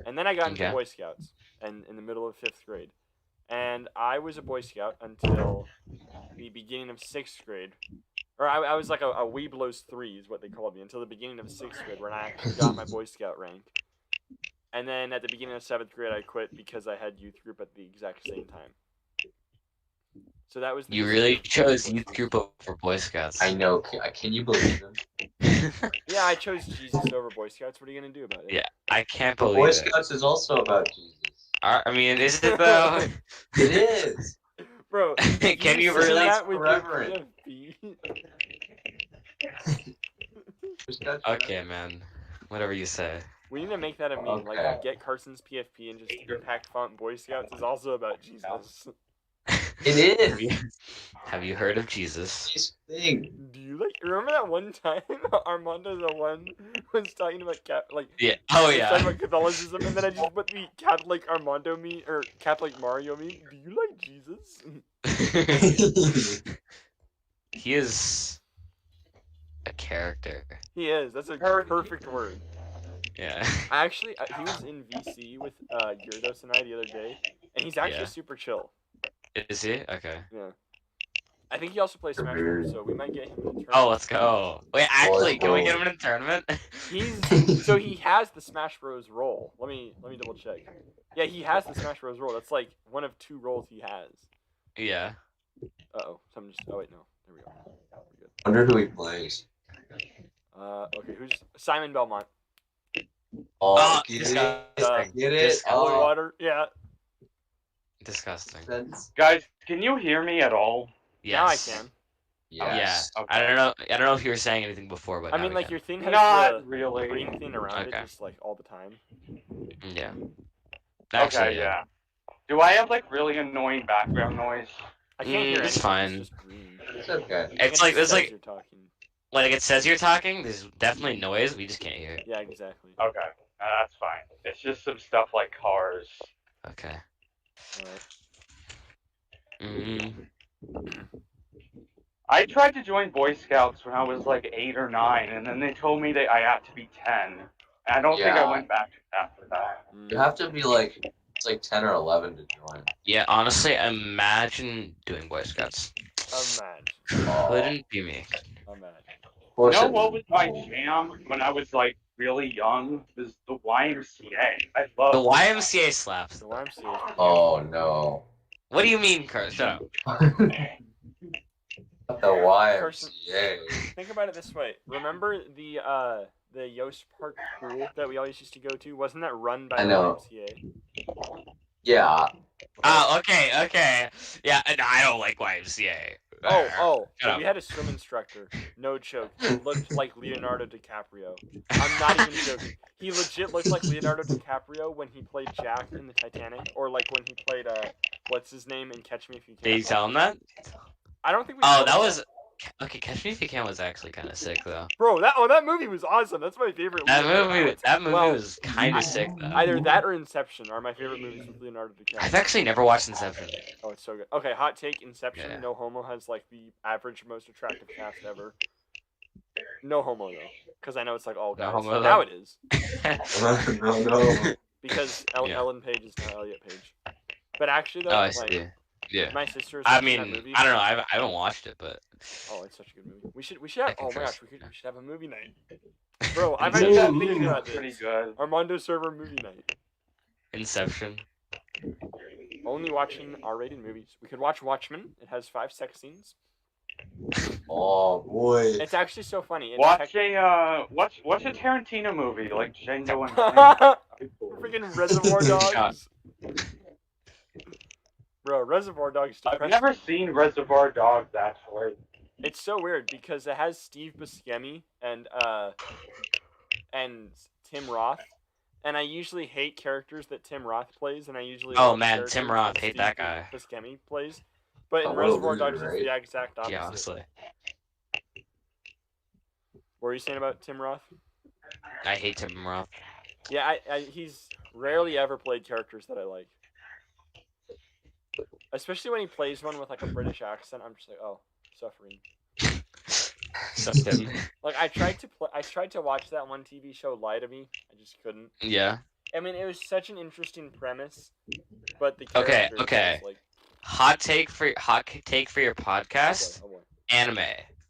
Speaker 1: and then I got into
Speaker 4: Okay.
Speaker 1: Boy Scouts, and in the middle of 5th grade, and I was a Boy Scout until the beginning of 6th grade. Or I was like a Weeblos 3 is what they called me until the beginning of 6th grade when I actually got my Boy Scout rank. And then at the beginning of 7th grade I quit because I had youth group at the exact same time. So that was the
Speaker 4: You really
Speaker 1: history of
Speaker 4: chose
Speaker 1: Boy
Speaker 4: youth
Speaker 1: Scouts.
Speaker 4: group over Boy Scouts.
Speaker 2: I know. Can you believe him?
Speaker 1: Yeah, I chose Jesus over Boy Scouts. What are you going to do about it?
Speaker 4: Yeah, I can't
Speaker 2: Boy
Speaker 4: believe it.
Speaker 2: Scouts is also about Jesus.
Speaker 4: I mean, is it though?
Speaker 2: It is.
Speaker 1: Bro,
Speaker 4: Can you
Speaker 1: see
Speaker 4: really?
Speaker 1: that with your
Speaker 2: Reverend.
Speaker 1: PFP?
Speaker 2: Boy Scouts are
Speaker 4: Okay, man. Whatever you say.
Speaker 1: We need to make that a meme.
Speaker 2: Okay.
Speaker 1: Like, get Carson's PFP and just impact font Boy Scouts is also about Jesus.
Speaker 2: It is.
Speaker 4: Have you heard of Jesus?
Speaker 2: This thing.
Speaker 1: Do you remember that one time Armando the One was talking about
Speaker 4: Yeah. Oh
Speaker 1: he was talking
Speaker 4: yeah.
Speaker 1: about Catholicism, and then I just put the Catholic Armando meme or Catholic Mario meme. Do you like Jesus?
Speaker 4: He is a character.
Speaker 1: He is. That's a
Speaker 5: Perfect.
Speaker 1: perfect word.
Speaker 4: Yeah.
Speaker 1: I actually he was in VC with Gyarados and I the other day, and he's actually
Speaker 4: Yeah.
Speaker 1: super chill.
Speaker 4: Is he? Okay.
Speaker 1: Yeah. I think he also plays Smash Bros, so we might get him in the tournament.
Speaker 4: Oh, let's go. Wait, actually, can we get him in a tournament?
Speaker 1: So he has the Smash Bros role. Let me double check. Yeah, he has the Smash Bros role. That's like one of 2 roles he has.
Speaker 4: Yeah.
Speaker 1: Uh-oh. Something just... Oh, wait, no. There we go. We're good.
Speaker 2: Wonder who he plays.
Speaker 1: Okay, who's... Simon Belmont.
Speaker 2: Oh, get
Speaker 4: disgusting.
Speaker 2: it? Get it?
Speaker 1: Holy water? Yeah.
Speaker 4: Disgusting.
Speaker 5: Guys, can you hear me at all?
Speaker 1: Now I
Speaker 4: Yes.
Speaker 1: can.
Speaker 2: Yes.
Speaker 4: Yeah.
Speaker 5: Okay.
Speaker 4: I don't know if you were saying anything before, but
Speaker 1: I
Speaker 4: now
Speaker 1: mean,
Speaker 4: we
Speaker 1: like,
Speaker 4: can.
Speaker 1: your thing has
Speaker 5: Not
Speaker 1: the
Speaker 5: really.
Speaker 1: green thing around
Speaker 4: Okay.
Speaker 1: it just, like, all the time.
Speaker 4: Yeah.
Speaker 5: Okay,
Speaker 4: Actually,
Speaker 5: yeah. Do I have like really annoying background noise?
Speaker 1: I can't hear
Speaker 4: it's
Speaker 1: anything,
Speaker 4: fine.
Speaker 1: It's just green.
Speaker 2: It's okay.
Speaker 4: It's like
Speaker 1: just
Speaker 4: there's
Speaker 1: says
Speaker 4: like
Speaker 1: you're talking.
Speaker 4: it says you're talking. There's definitely noise. We just can't hear it.
Speaker 1: Yeah, exactly.
Speaker 5: Okay, that's fine. It's just some stuff like cars.
Speaker 4: Okay.
Speaker 1: Alright.
Speaker 5: I tried to join Boy Scouts when I was like 8 or 9, and then they told me that I had to be 10. And I don't think I
Speaker 2: Yeah.
Speaker 5: went back after that.
Speaker 2: You have to be like, it's like 10 or 11 to join.
Speaker 4: Yeah. Honestly, imagine doing Boy Scouts.
Speaker 1: Imagine.
Speaker 4: Couldn't be me.
Speaker 1: Imagine.
Speaker 2: Of course
Speaker 5: You know
Speaker 2: it-
Speaker 5: what was my jam when I was like really young? Was the YMCA. I love
Speaker 4: The YMCA slaps.
Speaker 1: The YMCA.
Speaker 2: Oh no.
Speaker 4: What do you mean, Kurt? Shut up.
Speaker 2: The YMCA.
Speaker 1: Think about it this way. Remember the Yost Park pool that we always used to go to? Wasn't that run by
Speaker 2: I
Speaker 1: the
Speaker 2: know.
Speaker 1: YMCA?
Speaker 2: Yeah.
Speaker 4: Oh, okay. Yeah, and I don't like YMCA.
Speaker 1: Oh,
Speaker 4: Shut up.
Speaker 1: we had a swim instructor. No joke. He looked like Leonardo DiCaprio. I'm not even joking. He legit looked like Leonardo DiCaprio when he played Jack in the Titanic, or like when he played what's his name in Catch Me If You Can.
Speaker 4: Did you tell him that?
Speaker 1: I don't think we.
Speaker 4: Oh,
Speaker 1: told
Speaker 4: that
Speaker 1: him
Speaker 4: was okay. Catch Me If You Can was actually kind of sick though.
Speaker 1: Bro, that movie was awesome. That's my favorite.
Speaker 4: That
Speaker 1: Leonardo.
Speaker 4: movie
Speaker 1: Well,
Speaker 4: was kind of sick though.
Speaker 1: Either that or Inception are my favorite movies with Leonardo DiCaprio.
Speaker 4: I've actually never watched Inception.
Speaker 1: Oh, it's so good. Okay, hot take: Inception.
Speaker 4: Yeah.
Speaker 1: No homo has like the average most attractive cast ever. No homo though, because I know it's like all
Speaker 4: No
Speaker 1: guys.
Speaker 4: homo,
Speaker 1: Now
Speaker 4: though?
Speaker 1: it is
Speaker 2: No.
Speaker 1: because
Speaker 4: Yeah.
Speaker 1: Ellen Page is now Elliot Page. But actually though,
Speaker 4: Oh, I
Speaker 1: like
Speaker 4: see. Yeah.
Speaker 1: my sister's
Speaker 4: I
Speaker 1: watching
Speaker 4: mean,
Speaker 1: that movie.
Speaker 4: I don't know. I haven't watched it, but
Speaker 1: Oh, it's such a good movie. We should have.
Speaker 4: I
Speaker 1: Oh my
Speaker 4: confess.
Speaker 1: gosh, we should have a movie night. Bro, I'm
Speaker 4: Inception.
Speaker 1: actually thinking about
Speaker 5: Pretty
Speaker 1: this.
Speaker 5: good.
Speaker 1: Armando server movie night.
Speaker 4: Inception.
Speaker 1: Only watching R-rated movies. We could watch Watchmen. It has 5 sex scenes.
Speaker 2: Oh boy.
Speaker 1: It's actually so funny.
Speaker 5: Watch a Tarantino movie like Django and
Speaker 1: Freaking Reservoir Dogs. Bro, Reservoir Dogs.
Speaker 5: I've
Speaker 1: depressing.
Speaker 5: never seen Reservoir Dogs actually.
Speaker 1: It's so weird because it has Steve Buscemi and Tim Roth, and I usually hate characters that Tim Roth plays, and I usually
Speaker 4: Oh
Speaker 1: love
Speaker 4: man,
Speaker 1: characters
Speaker 4: Tim Roth,
Speaker 1: that
Speaker 4: hate
Speaker 1: Steve
Speaker 4: that guy.
Speaker 1: Buscemi plays, but in
Speaker 2: Oh,
Speaker 1: Reservoir
Speaker 2: really,
Speaker 1: Dogs
Speaker 2: right?
Speaker 1: it's the exact opposite.
Speaker 4: Yeah, honestly,
Speaker 1: What were you saying about Tim Roth?
Speaker 4: I hate Tim Roth.
Speaker 1: Yeah, he's rarely ever played characters that I like. Especially when he plays one with like a British accent, I'm just like, oh, suffering.
Speaker 4: So good.
Speaker 1: Like I tried to watch that one TV show Lie to Me. I just couldn't.
Speaker 4: Yeah.
Speaker 1: I mean, it was such an interesting premise, but the
Speaker 4: Okay,
Speaker 1: characters
Speaker 4: okay.
Speaker 1: was like,
Speaker 4: Hot take for your podcast.
Speaker 1: oh boy.
Speaker 4: Anime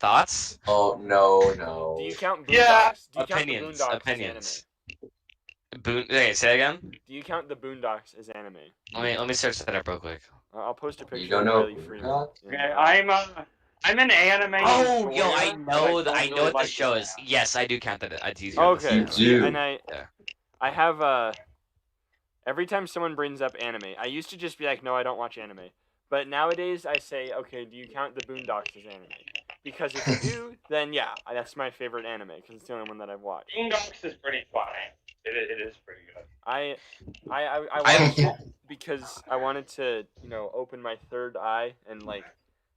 Speaker 4: thoughts.
Speaker 2: Oh no.
Speaker 1: Do you count Boondocks?
Speaker 5: Yeah.
Speaker 1: Do you count the
Speaker 4: Opinions.
Speaker 1: Boondocks
Speaker 4: Opinions.
Speaker 1: as
Speaker 4: Hey, say that again.
Speaker 1: anime? Do you count the Boondocks as anime?
Speaker 4: Let me search that up real quick.
Speaker 1: I'll post a picture.
Speaker 2: You don't know
Speaker 1: of Riley Freeman.
Speaker 2: Boondocks?
Speaker 5: Okay, I'm an anime.
Speaker 4: Oh,
Speaker 5: enjoyer,
Speaker 4: yo, I
Speaker 5: but
Speaker 4: know
Speaker 5: don't
Speaker 4: I know
Speaker 5: really
Speaker 4: what the
Speaker 5: like
Speaker 4: show
Speaker 5: it.
Speaker 4: is. Yes, I do count that. I do.
Speaker 1: Okay.
Speaker 2: You do.
Speaker 1: And
Speaker 4: Yeah.
Speaker 1: I have every time someone brings up anime, I used to just be like, no, I don't watch anime. But nowadays I say, okay, do you count the Boondocks as anime? Because if you do, then yeah, that's my favorite anime because it's the only one that I've watched.
Speaker 5: Boondocks is pretty funny. It is pretty good.
Speaker 1: I watched it because I wanted to, open my third eye and like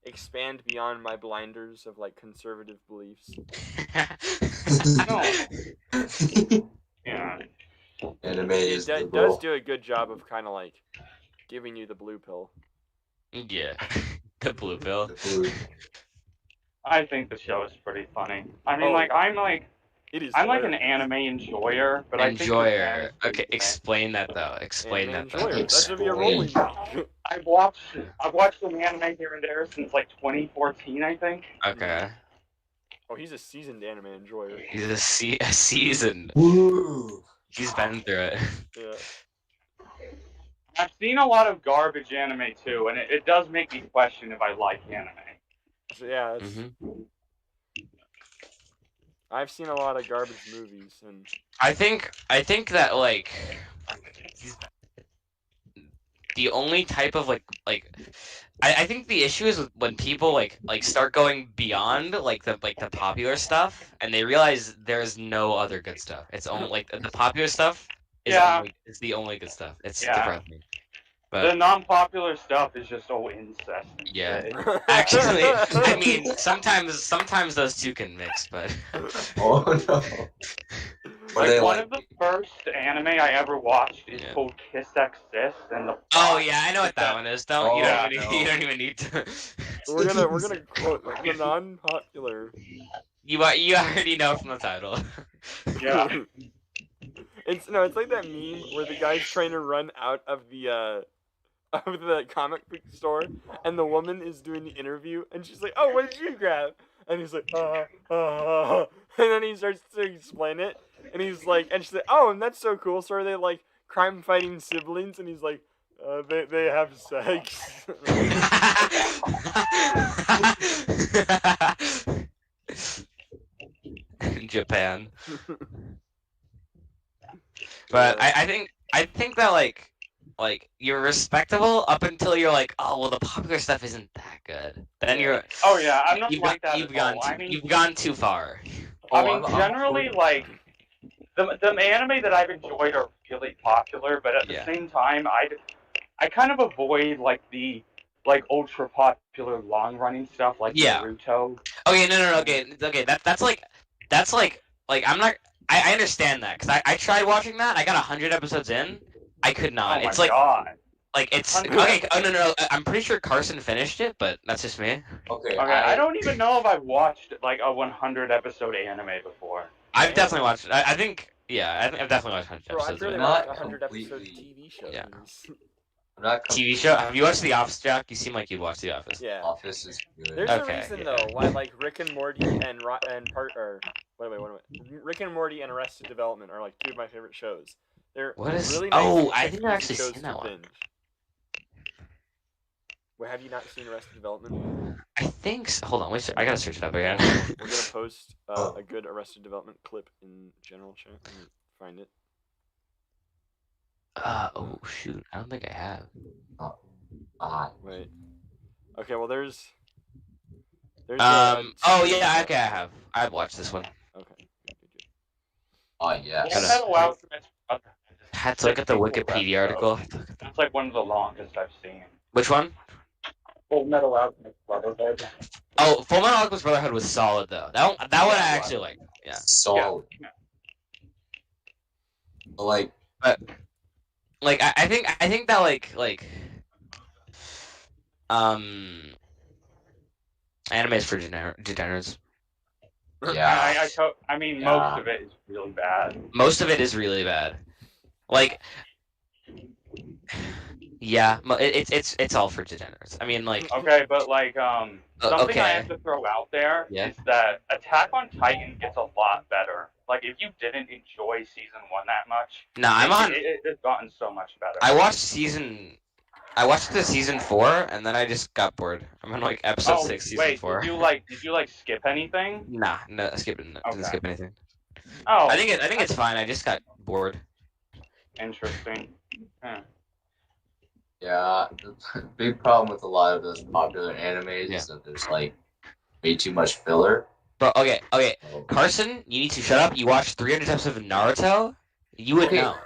Speaker 1: expand beyond my blinders of like conservative beliefs.
Speaker 5: Yeah.
Speaker 2: Anime
Speaker 1: It
Speaker 2: is the
Speaker 1: does do a good job of kind of like giving you the blue pill.
Speaker 4: Yeah. The blue pill.
Speaker 5: I think the show is pretty funny. I mean,
Speaker 1: Oh. It is.
Speaker 5: I'm like an
Speaker 1: hilarious.
Speaker 5: anime enjoyer, but I think
Speaker 4: Enjoyer.
Speaker 5: the
Speaker 4: Okay, explain that though. Explain
Speaker 1: Anime
Speaker 4: that
Speaker 1: enjoyer.
Speaker 4: though.
Speaker 1: That's gonna be a rolling.
Speaker 2: Explain.
Speaker 5: I've watched some anime here and there since like 2014, I think.
Speaker 4: Okay.
Speaker 1: Oh, he's a seasoned anime enjoyer.
Speaker 4: He's a season.
Speaker 2: Woo.
Speaker 4: He's been through it.
Speaker 1: Yeah.
Speaker 5: I've seen a lot of garbage anime too, and it does make me question if I like anime.
Speaker 1: So, yeah, it's, I've seen a lot of garbage movies, and
Speaker 4: I think that like the only type of I think the issue is when people like start going beyond like the popular stuff, and they realize there's no other good stuff. It's only like the popular stuff is it's the only good stuff. It's depressing. But
Speaker 5: the non-popular stuff is just so incest.
Speaker 4: yeah, actually, I mean sometimes those two can mix, but
Speaker 2: Oh no.
Speaker 5: Like one of the first anime I ever watched is called Kiss X Sis, and the
Speaker 4: oh yeah, I know what that one is. You don't even need to.
Speaker 1: we're gonna quote the non-popular.
Speaker 4: You already know from the title.
Speaker 5: Yeah.
Speaker 1: It's like that meme where the guy's trying to run out of the comic book store, and the woman is doing the interview, and she's like, "Oh, what did you grab?" And he's like, and then he starts to explain it, and he's like, and she's like, "Oh, and that's so cool. So are they like crime-fighting siblings?" And he's like, "They have sex."
Speaker 4: Japan. But I think that like you're respectable up until you're like, oh well, the popular stuff isn't that good. Then you're
Speaker 5: Oh yeah, I'm not like that.
Speaker 4: You've gone too far.
Speaker 5: I mean, generally, like the anime that I've enjoyed are really popular, but at the same time, I kind of avoid like the ultra popular long running stuff like Naruto.
Speaker 4: Okay, no, okay. That's like I'm not. I understand that because I tried watching that. I got 100 episodes in. I could not.
Speaker 5: Oh
Speaker 4: it's
Speaker 5: my
Speaker 4: like
Speaker 5: God.
Speaker 4: Like it's okay. Oh no. I'm pretty sure Carson finished it, but that's just me.
Speaker 2: Okay.
Speaker 5: I don't even know if I've watched like a 100 episode anime before.
Speaker 4: I've definitely watched it. I think I've definitely watched 100 episodes.
Speaker 1: Bro, I've really
Speaker 2: Not
Speaker 1: watched 100 episode
Speaker 2: completely.
Speaker 1: TV show.
Speaker 4: Yeah.
Speaker 2: Not
Speaker 4: TV show? Have you watched The Office, Jack? You seem like you'd watch The Office.
Speaker 1: Yeah.
Speaker 2: Office is good.
Speaker 1: There's
Speaker 4: Okay,
Speaker 1: a reason
Speaker 4: yeah.
Speaker 1: though why like Rick and Morty and Rick and Morty and Arrested Development are like two of my favorite shows. They're
Speaker 4: What is?
Speaker 1: really nice.
Speaker 4: Oh, I
Speaker 1: quick,
Speaker 4: think I've
Speaker 1: easy
Speaker 4: actually
Speaker 1: shows
Speaker 4: seen
Speaker 1: to
Speaker 4: that one.
Speaker 1: binge. Wait, have you not seen Arrested Development?
Speaker 4: I think so. Hold on, wait. I gotta search it up again.
Speaker 1: We're gonna post a good Arrested Development clip in general chat. Let me find it.
Speaker 4: Oh shoot, I don't think I have.
Speaker 1: Wait. Okay, well there's.
Speaker 4: Oh yeah, okay, I have. I've watched this one.
Speaker 1: Okay. Good.
Speaker 2: Oh yeah.
Speaker 5: Metal Alchemist Brotherhood is-
Speaker 4: I had to look at the Wikipedia article.
Speaker 5: That's like one of the longest I've seen.
Speaker 4: Which one?
Speaker 5: Full Metal Alchemist Brotherhood.
Speaker 4: Oh, Full Metal Alchemist Brotherhood was solid though. That one I actually liked. Yeah.
Speaker 2: Solid. But, like,
Speaker 4: Like I think that anime is for degenerates.
Speaker 2: yeah.
Speaker 5: I mean,
Speaker 2: Yeah.
Speaker 5: most of it is really bad.
Speaker 4: Most of it is really bad. Like, yeah, it's all for degenerates. I mean, like,
Speaker 5: Okay, but like, something
Speaker 4: okay.
Speaker 5: I have to throw out there is
Speaker 4: Yeah.
Speaker 5: that Attack on Titan gets a lot better. Like, if you didn't enjoy season 1 that much,
Speaker 4: no, I'm on.
Speaker 5: It's gotten so much better.
Speaker 4: I watched the season 4, and then I just got bored. I'm on like episode 6, season
Speaker 5: wait,
Speaker 4: 4.
Speaker 5: Did you skip anything?
Speaker 4: Nah, no, didn't
Speaker 5: Okay.
Speaker 4: skip anything.
Speaker 5: Oh,
Speaker 4: I think it's fine. I just got bored.
Speaker 5: interesting. Huh.
Speaker 2: Yeah, the big problem with a lot of those popular animes
Speaker 4: Yeah.
Speaker 2: is that there's like way too much filler.
Speaker 4: Bro, okay,
Speaker 2: So,
Speaker 4: Carson, you need to shut up. You watched 300 episodes of Naruto. You would
Speaker 2: Okay.
Speaker 4: know.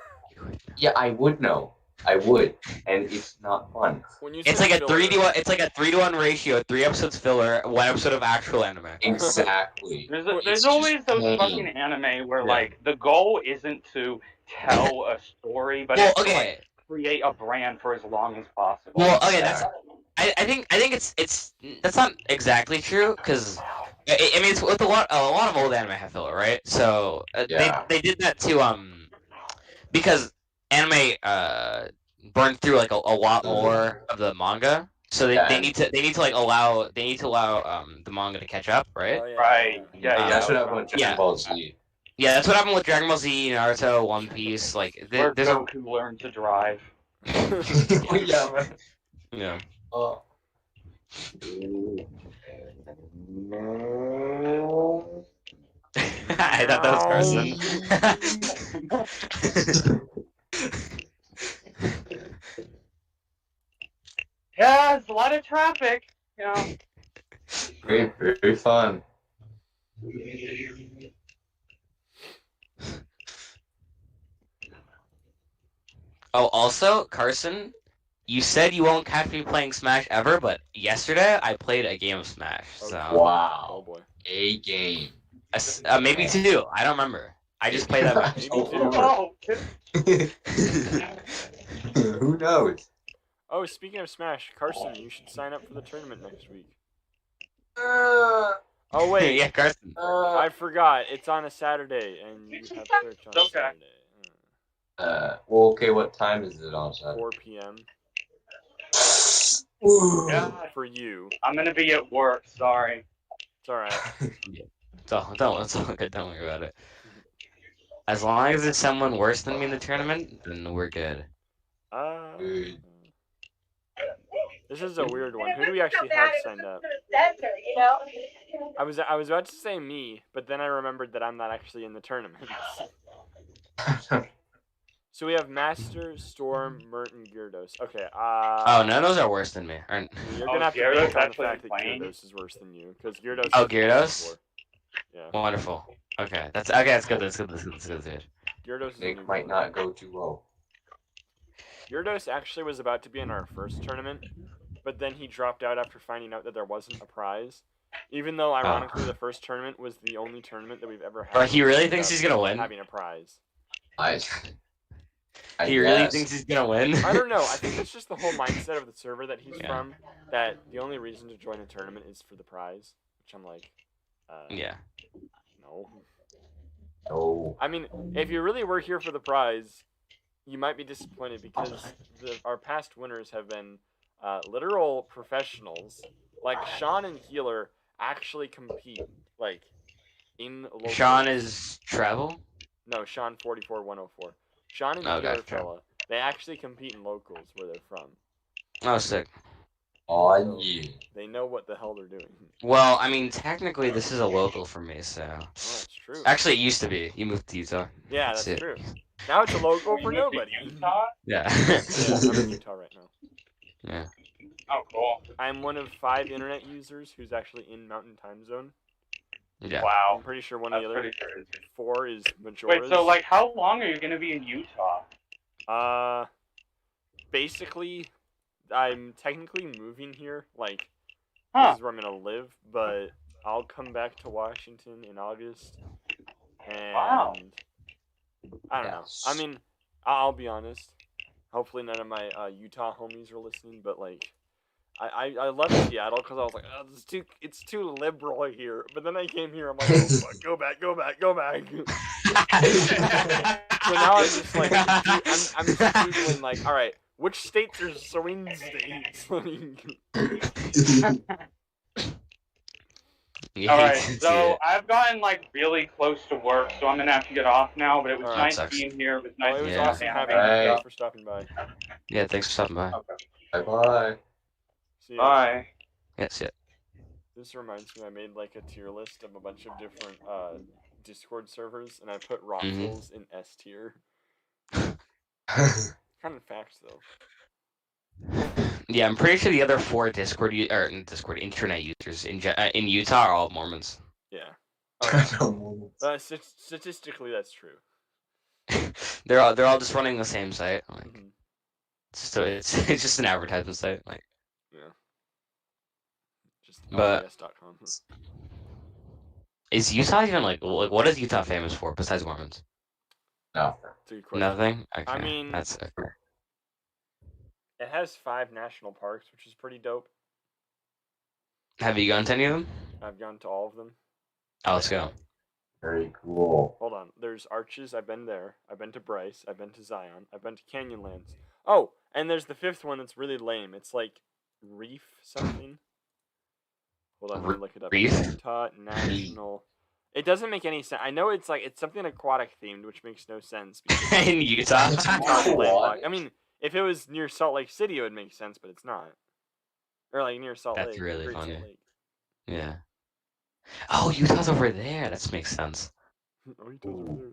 Speaker 2: yeah, I would know. I would, and it's not fun.
Speaker 1: When you
Speaker 4: It's
Speaker 1: say
Speaker 4: like a
Speaker 1: filler,
Speaker 4: 3-to-1. It's like a 3-to-1 ratio. 3 episodes filler, 1 episode of actual anime.
Speaker 2: Exactly.
Speaker 5: There's
Speaker 2: It's
Speaker 5: always
Speaker 2: just
Speaker 5: those
Speaker 2: pain.
Speaker 5: fucking anime where
Speaker 4: Yeah.
Speaker 5: like the goal isn't to tell a story, but
Speaker 4: Well,
Speaker 5: it's to,
Speaker 4: okay.
Speaker 5: like, create a brand for as long as possible.
Speaker 4: Well, okay, I think it's that's not exactly true because I mean it's with a lot of old anime have filler, right? So
Speaker 2: Yeah.
Speaker 4: they did that to because anime burned through like a lot more of the manga, so they need to like allow the manga to catch up, right?
Speaker 1: Oh, yeah.
Speaker 5: Right. Yeah.
Speaker 2: That's what happened with Dragon
Speaker 4: Yeah.
Speaker 2: Ball Z.
Speaker 4: Yeah, that's what happened with Dragon Ball Z, Naruto, One Piece. Like
Speaker 5: Where
Speaker 4: there's a
Speaker 5: Goku learned to drive.
Speaker 2: Yeah, man.
Speaker 4: Yeah.
Speaker 2: Oh.
Speaker 4: I thought that was Carson.
Speaker 5: Yeah, it's a lot of traffic. You know.
Speaker 2: Very, very fun.
Speaker 4: Oh, also, Carson, you said you won't catch me playing Smash ever, but yesterday I played a game of Smash. So
Speaker 2: Wow.
Speaker 1: Oh boy.
Speaker 2: A game.
Speaker 4: maybe 2. I don't remember. I just played that much.
Speaker 5: Oh,
Speaker 2: Who knows?
Speaker 1: Oh, speaking of Smash, Carson, you should sign up for the tournament next week. Oh wait,
Speaker 4: Yeah, Carson.
Speaker 1: I forgot. It's on a Saturday, and you have church on
Speaker 5: Okay.
Speaker 1: Saturday.
Speaker 2: Well, okay, what time is it on Saturday?
Speaker 1: 4 p.m.
Speaker 5: yeah.
Speaker 1: for you.
Speaker 5: I'm gonna be at work. Sorry.
Speaker 1: It's all right.
Speaker 4: It's all good. Don't worry about it. As long as it's someone worse than me in the tournament, then we're good.
Speaker 1: This is a weird one. Who do we actually have signed up? I was about to say me, but then I remembered that I'm not actually in the tournament. So we have Master, Storm, Mert, and Gyarados. Okay.
Speaker 4: Oh, none of those are worse than me.
Speaker 1: You're gonna have to
Speaker 5: Gyarados
Speaker 1: think on the
Speaker 5: actually
Speaker 1: fact that
Speaker 5: playing?
Speaker 1: Gyarados is worse than you, because Gyarados.
Speaker 4: Oh,
Speaker 1: is
Speaker 4: Gyarados?
Speaker 1: Yeah.
Speaker 4: Wonderful. Okay, that's good. That's good.
Speaker 1: Gyarados is a
Speaker 2: Nick
Speaker 1: new
Speaker 2: might
Speaker 1: player.
Speaker 2: not go too low.
Speaker 1: Gyarados actually was about to be in our first tournament, but then he dropped out after finding out that there wasn't a prize. Even though, ironically, the first tournament was the only tournament that we've ever had.
Speaker 4: But he really thinks
Speaker 1: without
Speaker 4: he's gonna win?
Speaker 1: having a prize.
Speaker 4: He really
Speaker 2: guess.
Speaker 4: thinks he's gonna win?
Speaker 1: I don't know. I think it's just the whole mindset of the server that he's
Speaker 4: Yeah.
Speaker 1: from. That the only reason to join a tournament is for the prize. Which I'm like,
Speaker 4: Yeah.
Speaker 1: no.
Speaker 2: No.
Speaker 1: I mean, if you really were here for the prize, you might be disappointed because our past winners have been literal professionals. Like Sean and Healer actually compete like in local.
Speaker 4: Sean is travel?
Speaker 1: No, Sean 44104. Sean and
Speaker 4: Oh,
Speaker 1: Healer
Speaker 4: gotcha.
Speaker 1: fella. They actually compete in locals where they're from.
Speaker 4: Oh, sick.
Speaker 2: Oh, yeah.
Speaker 1: They know what the hell they're doing.
Speaker 4: Well, I mean, technically, this is a local for me, so.
Speaker 1: Oh, that's true.
Speaker 4: Actually, it used to be. You moved to Utah.
Speaker 1: Yeah, that's
Speaker 4: it.
Speaker 1: true. Now it's a local for
Speaker 5: You moved to
Speaker 1: nobody.
Speaker 5: Utah?
Speaker 4: Yeah.
Speaker 1: Yeah, I'm in Utah right now.
Speaker 4: Yeah.
Speaker 5: Oh, cool.
Speaker 1: I'm one of 5 internet users who's actually in Mountain Time Zone.
Speaker 4: Yeah.
Speaker 1: I'm
Speaker 5: Wow.
Speaker 1: pretty sure one
Speaker 5: That's
Speaker 1: of the other
Speaker 5: pretty crazy.
Speaker 1: 4 is Majora's.
Speaker 5: Wait, so like, how long are you gonna be in Utah?
Speaker 1: Basically, I'm technically moving here. Like,
Speaker 5: Huh.
Speaker 1: this is where I'm gonna live, but I'll come back to Washington in August. And
Speaker 5: Wow.
Speaker 1: I don't know. I mean, I'll be honest. Hopefully, none of my Utah homies are listening, but like, I left Seattle because I was like, oh, it's too liberal here. But then I came here, I'm like, oh, fuck, go back. So now I'm just like, I'm just googling like, all right, which states are swing states?
Speaker 4: You
Speaker 5: All
Speaker 4: hate
Speaker 5: right,
Speaker 4: to see
Speaker 5: so
Speaker 4: it.
Speaker 5: I've gotten like really close to work, so I'm gonna have to get off now. But it was
Speaker 1: All right,
Speaker 5: nice
Speaker 4: sucks.
Speaker 5: being here. It was
Speaker 1: Well,
Speaker 5: nice.
Speaker 1: it was
Speaker 4: Yeah.
Speaker 1: awesome
Speaker 5: Yeah.
Speaker 1: having you.
Speaker 2: Right.
Speaker 1: Thanks for stopping by.
Speaker 4: Yeah, thanks for stopping by.
Speaker 5: Okay.
Speaker 2: Bye-bye.
Speaker 1: See ya.
Speaker 5: Bye.
Speaker 4: Yes, yeah.
Speaker 1: This reminds me, I made like a tier list of a bunch of different Discord servers, and I put Roxels in S tier. Kind of facts though.
Speaker 4: Yeah, I'm pretty sure the other 4 internet users in Utah are all Mormons.
Speaker 1: Yeah. Statistically, that's true.
Speaker 4: They're all just running the same site. Like,
Speaker 1: Mhm.
Speaker 4: so it's just an advertisement site. Like,
Speaker 1: Yeah. Just
Speaker 4: But-
Speaker 1: LDS.com.
Speaker 4: is Utah even like what is Utah famous for besides Mormons?
Speaker 2: No.
Speaker 1: It's a good question.
Speaker 4: Nothing. Okay,
Speaker 1: I mean-
Speaker 4: that's
Speaker 1: It has 5 national parks, which is pretty dope.
Speaker 4: Have you gone to any of them?
Speaker 1: I've gone to all of them.
Speaker 4: Oh, let's go.
Speaker 2: Very cool.
Speaker 1: Hold on. There's Arches. I've been there. I've been to Bryce. I've been to Zion. I've been to Canyonlands. Oh, and there's the 5th one that's really lame. It's like Reef something. Hold on, let me look it up.
Speaker 4: Reef?
Speaker 1: Utah National. It doesn't make any sense. I know it's something aquatic themed, which makes no sense. Because
Speaker 4: In Utah.
Speaker 1: Utah's landlocked. I mean, If it was near Salt Lake City, it would make sense, but it's not. Or like near Salt Lake.
Speaker 4: That's really
Speaker 1: Great Salt
Speaker 4: funny.
Speaker 1: Lake.
Speaker 4: Yeah. Oh, Utah's over there. That makes sense.
Speaker 1: Oh, Utah's over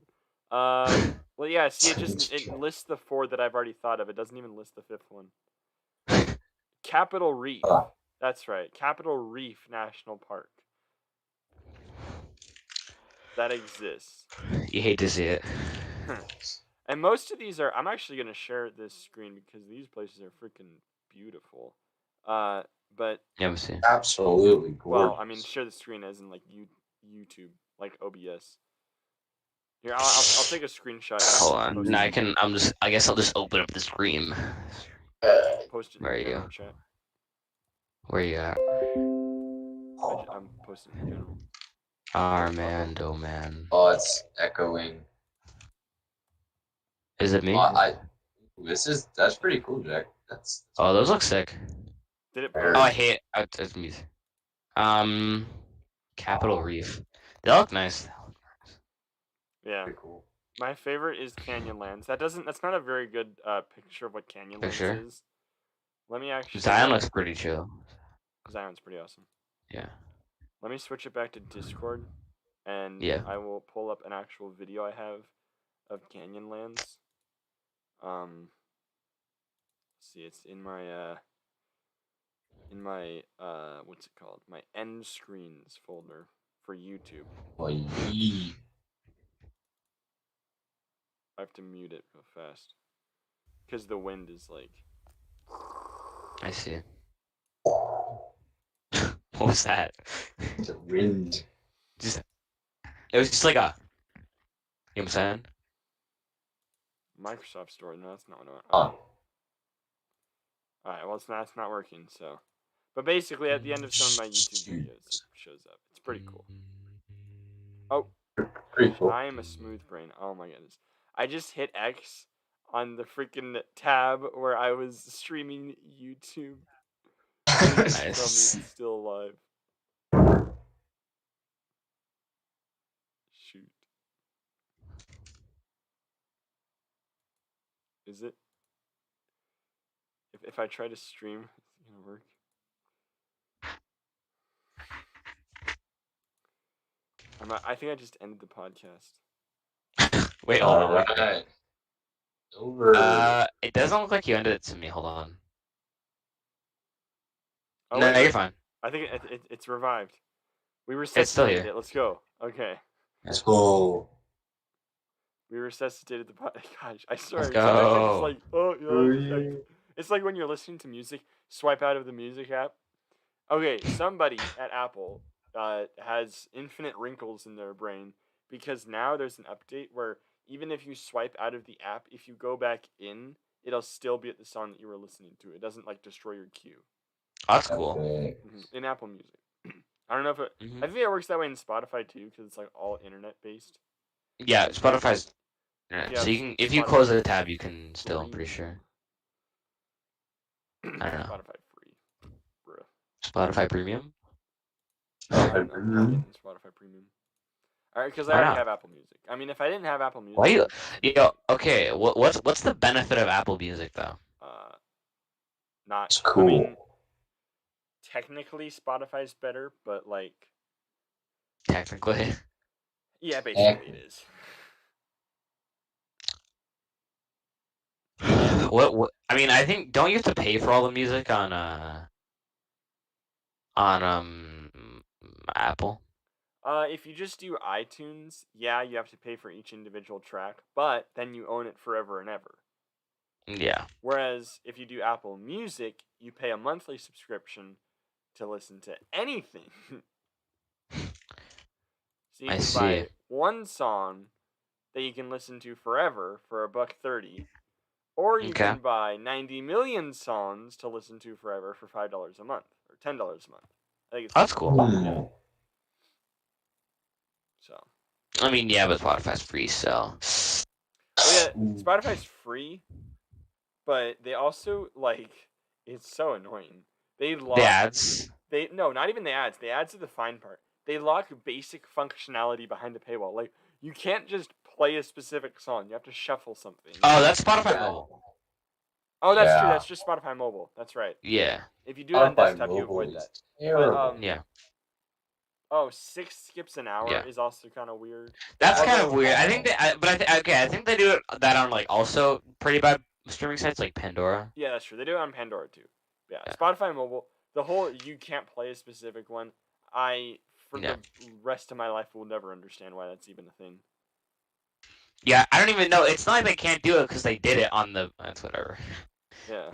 Speaker 1: there. Well, yeah. See, it lists the 4 that I've already thought of. It doesn't even list the 5th one. Capitol Reef. That's right. Capitol Reef National Park. That exists.
Speaker 4: You hate to see it.
Speaker 1: And most of these are. I'm actually gonna share this screen because these places are freaking beautiful. But
Speaker 4: Yeah, let's see.
Speaker 2: Absolutely gorgeous.
Speaker 1: well, I mean, share the screen as in like YouTube, like OBS. Here, I'll take a screenshot.
Speaker 4: Hold on. No, I guess I'll just open up the screen.
Speaker 1: Post it in
Speaker 4: Where
Speaker 1: the
Speaker 4: are you?
Speaker 1: general chat.
Speaker 4: Where you at?
Speaker 1: I'm posting in general.
Speaker 4: Armando, man.
Speaker 2: Oh, it's echoing.
Speaker 4: Is it me?
Speaker 2: That's pretty cool, Jack. That's
Speaker 4: Oh, those look sick.
Speaker 1: Did it?
Speaker 2: Very-
Speaker 4: Oh, I hate it's music. Capitol Reef. They look nice.
Speaker 1: Yeah.
Speaker 2: pretty cool.
Speaker 1: My favorite is Canyonlands. That's not a very good picture of what Canyonlands
Speaker 4: Picture?
Speaker 1: is. Let me actually.
Speaker 4: Zion looks pretty chill.
Speaker 1: Zion's pretty awesome.
Speaker 4: Yeah.
Speaker 1: Let me switch it back to Discord, and
Speaker 4: Yeah.
Speaker 1: I will pull up an actual video I have of Canyonlands. See, it's in my what's it called? My end screens folder for YouTube.
Speaker 2: Oh, yee.
Speaker 1: I have to mute it real fast because the wind is like.
Speaker 4: I see. What was that?
Speaker 2: The wind.
Speaker 4: It was just like a. You know what I'm saying?
Speaker 1: Microsoft Store. No, that's not what I want.
Speaker 2: Oh.
Speaker 1: Alright, well, it's not working, so. But basically, at the end of some of my YouTube videos, it shows up. It's pretty cool. Oh,
Speaker 2: Pretty cool.
Speaker 1: I am a smooth brain. Oh my goodness. I just hit X on the freaking tab where I was streaming YouTube. Tell me
Speaker 4: Nice.
Speaker 1: it's still alive. Shoot. Is it? If I try to stream, is it gonna work? I think I just ended the podcast.
Speaker 4: Wait, hold on.
Speaker 2: Alright. Over.
Speaker 4: It doesn't look like you ended it to me. Hold on.
Speaker 1: Oh,
Speaker 4: No,
Speaker 1: wait,
Speaker 4: you're fine.
Speaker 1: I think it's revived. We
Speaker 4: It's still
Speaker 1: resuscitated
Speaker 4: here.
Speaker 1: it. Let's go. Okay.
Speaker 2: Let's go.
Speaker 1: We resuscitated the Gosh, I swear.
Speaker 4: Let's
Speaker 1: sometimes I just
Speaker 4: go.
Speaker 1: like, oh, yeah. It's like when you're listening to music, swipe out of the music app. Okay, somebody at Apple has infinite wrinkles in their brain because now there's an update where even if you swipe out of the app, if you go back in, it'll still be at the song that you were listening to. It doesn't like destroy your queue.
Speaker 4: That's cool.
Speaker 2: Okay.
Speaker 1: In Apple Music. I don't know if it.
Speaker 4: Mhm.
Speaker 1: I think it works that way in Spotify too because it's like all internet based.
Speaker 4: Yeah, Spotify's.
Speaker 1: Yeah,
Speaker 4: So you can, if you
Speaker 1: Spotify
Speaker 4: close the tab, you can still. I'm pretty
Speaker 1: free.
Speaker 4: sure. I don't know.
Speaker 1: Spotify free. Bruh.
Speaker 4: Spotify Premium.
Speaker 1: I'm not getting Spotify Premium. Alright, because I
Speaker 4: Why
Speaker 1: already
Speaker 4: not?
Speaker 1: have Apple Music. I mean, if I didn't have Apple Music,
Speaker 4: Why you? Okay. What's the benefit of Apple Music though?
Speaker 1: not.
Speaker 2: It's cool.
Speaker 1: I mean, technically, Spotify's better, but like,
Speaker 4: Technically.
Speaker 1: yeah, basically it is.
Speaker 4: What? I mean, I think don't you have to pay for all the music on Apple?
Speaker 1: If you just do iTunes, yeah, you have to pay for each individual track, but then you own it forever and ever.
Speaker 4: Yeah.
Speaker 1: Whereas if you do Apple Music, you pay a monthly subscription to listen to anything. So you
Speaker 4: I
Speaker 1: can
Speaker 4: see.
Speaker 1: buy one song that you can listen to forever for $1.30, or you
Speaker 4: Okay.
Speaker 1: can buy 90 million songs to listen to forever for $5 a month or $10 a month. I think it's
Speaker 4: That's cool.
Speaker 2: Hmm.
Speaker 1: so.
Speaker 4: I mean, yeah, but Spotify's free, so.
Speaker 1: Well, yeah, Spotify's free, but they also like it's so annoying. They lock
Speaker 4: The ads.
Speaker 1: No, not even the ads. The ads are the fine part. They lock basic functionality behind the paywall. Like you can't just play a specific song. You have to shuffle something.
Speaker 4: Oh, that's Spotify Mobile.
Speaker 1: Oh, that's true.
Speaker 2: Yeah.
Speaker 1: That's just Spotify mobile. That's right.
Speaker 4: Yeah.
Speaker 1: If you do it on
Speaker 2: Spotify
Speaker 1: desktop, you
Speaker 2: mobile
Speaker 1: avoid
Speaker 2: is
Speaker 1: that.
Speaker 2: terrible.
Speaker 4: Yeah.
Speaker 1: Oh, 6 skips an hour
Speaker 4: Yeah.
Speaker 1: is also kind of weird.
Speaker 4: That's kind
Speaker 1: Although-
Speaker 4: of weird. I think I think they do that on like also pretty bad streaming sites like Pandora.
Speaker 1: Yeah, that's true. They do it on Pandora too. Yeah,
Speaker 4: Yeah.
Speaker 1: Spotify mobile. The whole you can't play a specific one. For
Speaker 4: Yeah.
Speaker 1: the rest of my life will never understand why that's even a thing.
Speaker 4: Yeah, I don't even know. It's not like they can't do it because they did it on the. That's whatever.
Speaker 1: Yeah.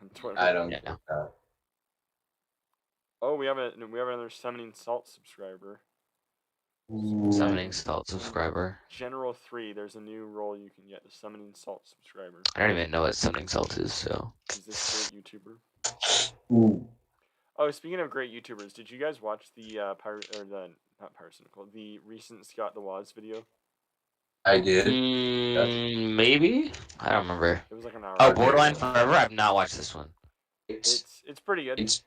Speaker 1: On Twitter.
Speaker 2: I don't
Speaker 4: Yeah,
Speaker 2: get that.
Speaker 1: Oh, we have another Summoning Salt subscriber.
Speaker 4: Summoning Salt subscriber.
Speaker 1: General 3. There's a new role you can get. The Summoning Salt subscriber.
Speaker 4: I don't even know what Summoning Salt is. So.
Speaker 1: Is this great YouTuber?
Speaker 2: Ooh.
Speaker 1: Oh, speaking of great YouTubers, did you guys watch the not Pirate Cynical, the recent Scott the Woz video?
Speaker 2: I did.
Speaker 4: Maybe I don't remember.
Speaker 1: It was like an hour.
Speaker 4: Oh, Borderline Forever. I've not watched this one.
Speaker 2: It's
Speaker 1: It's pretty good.
Speaker 2: it's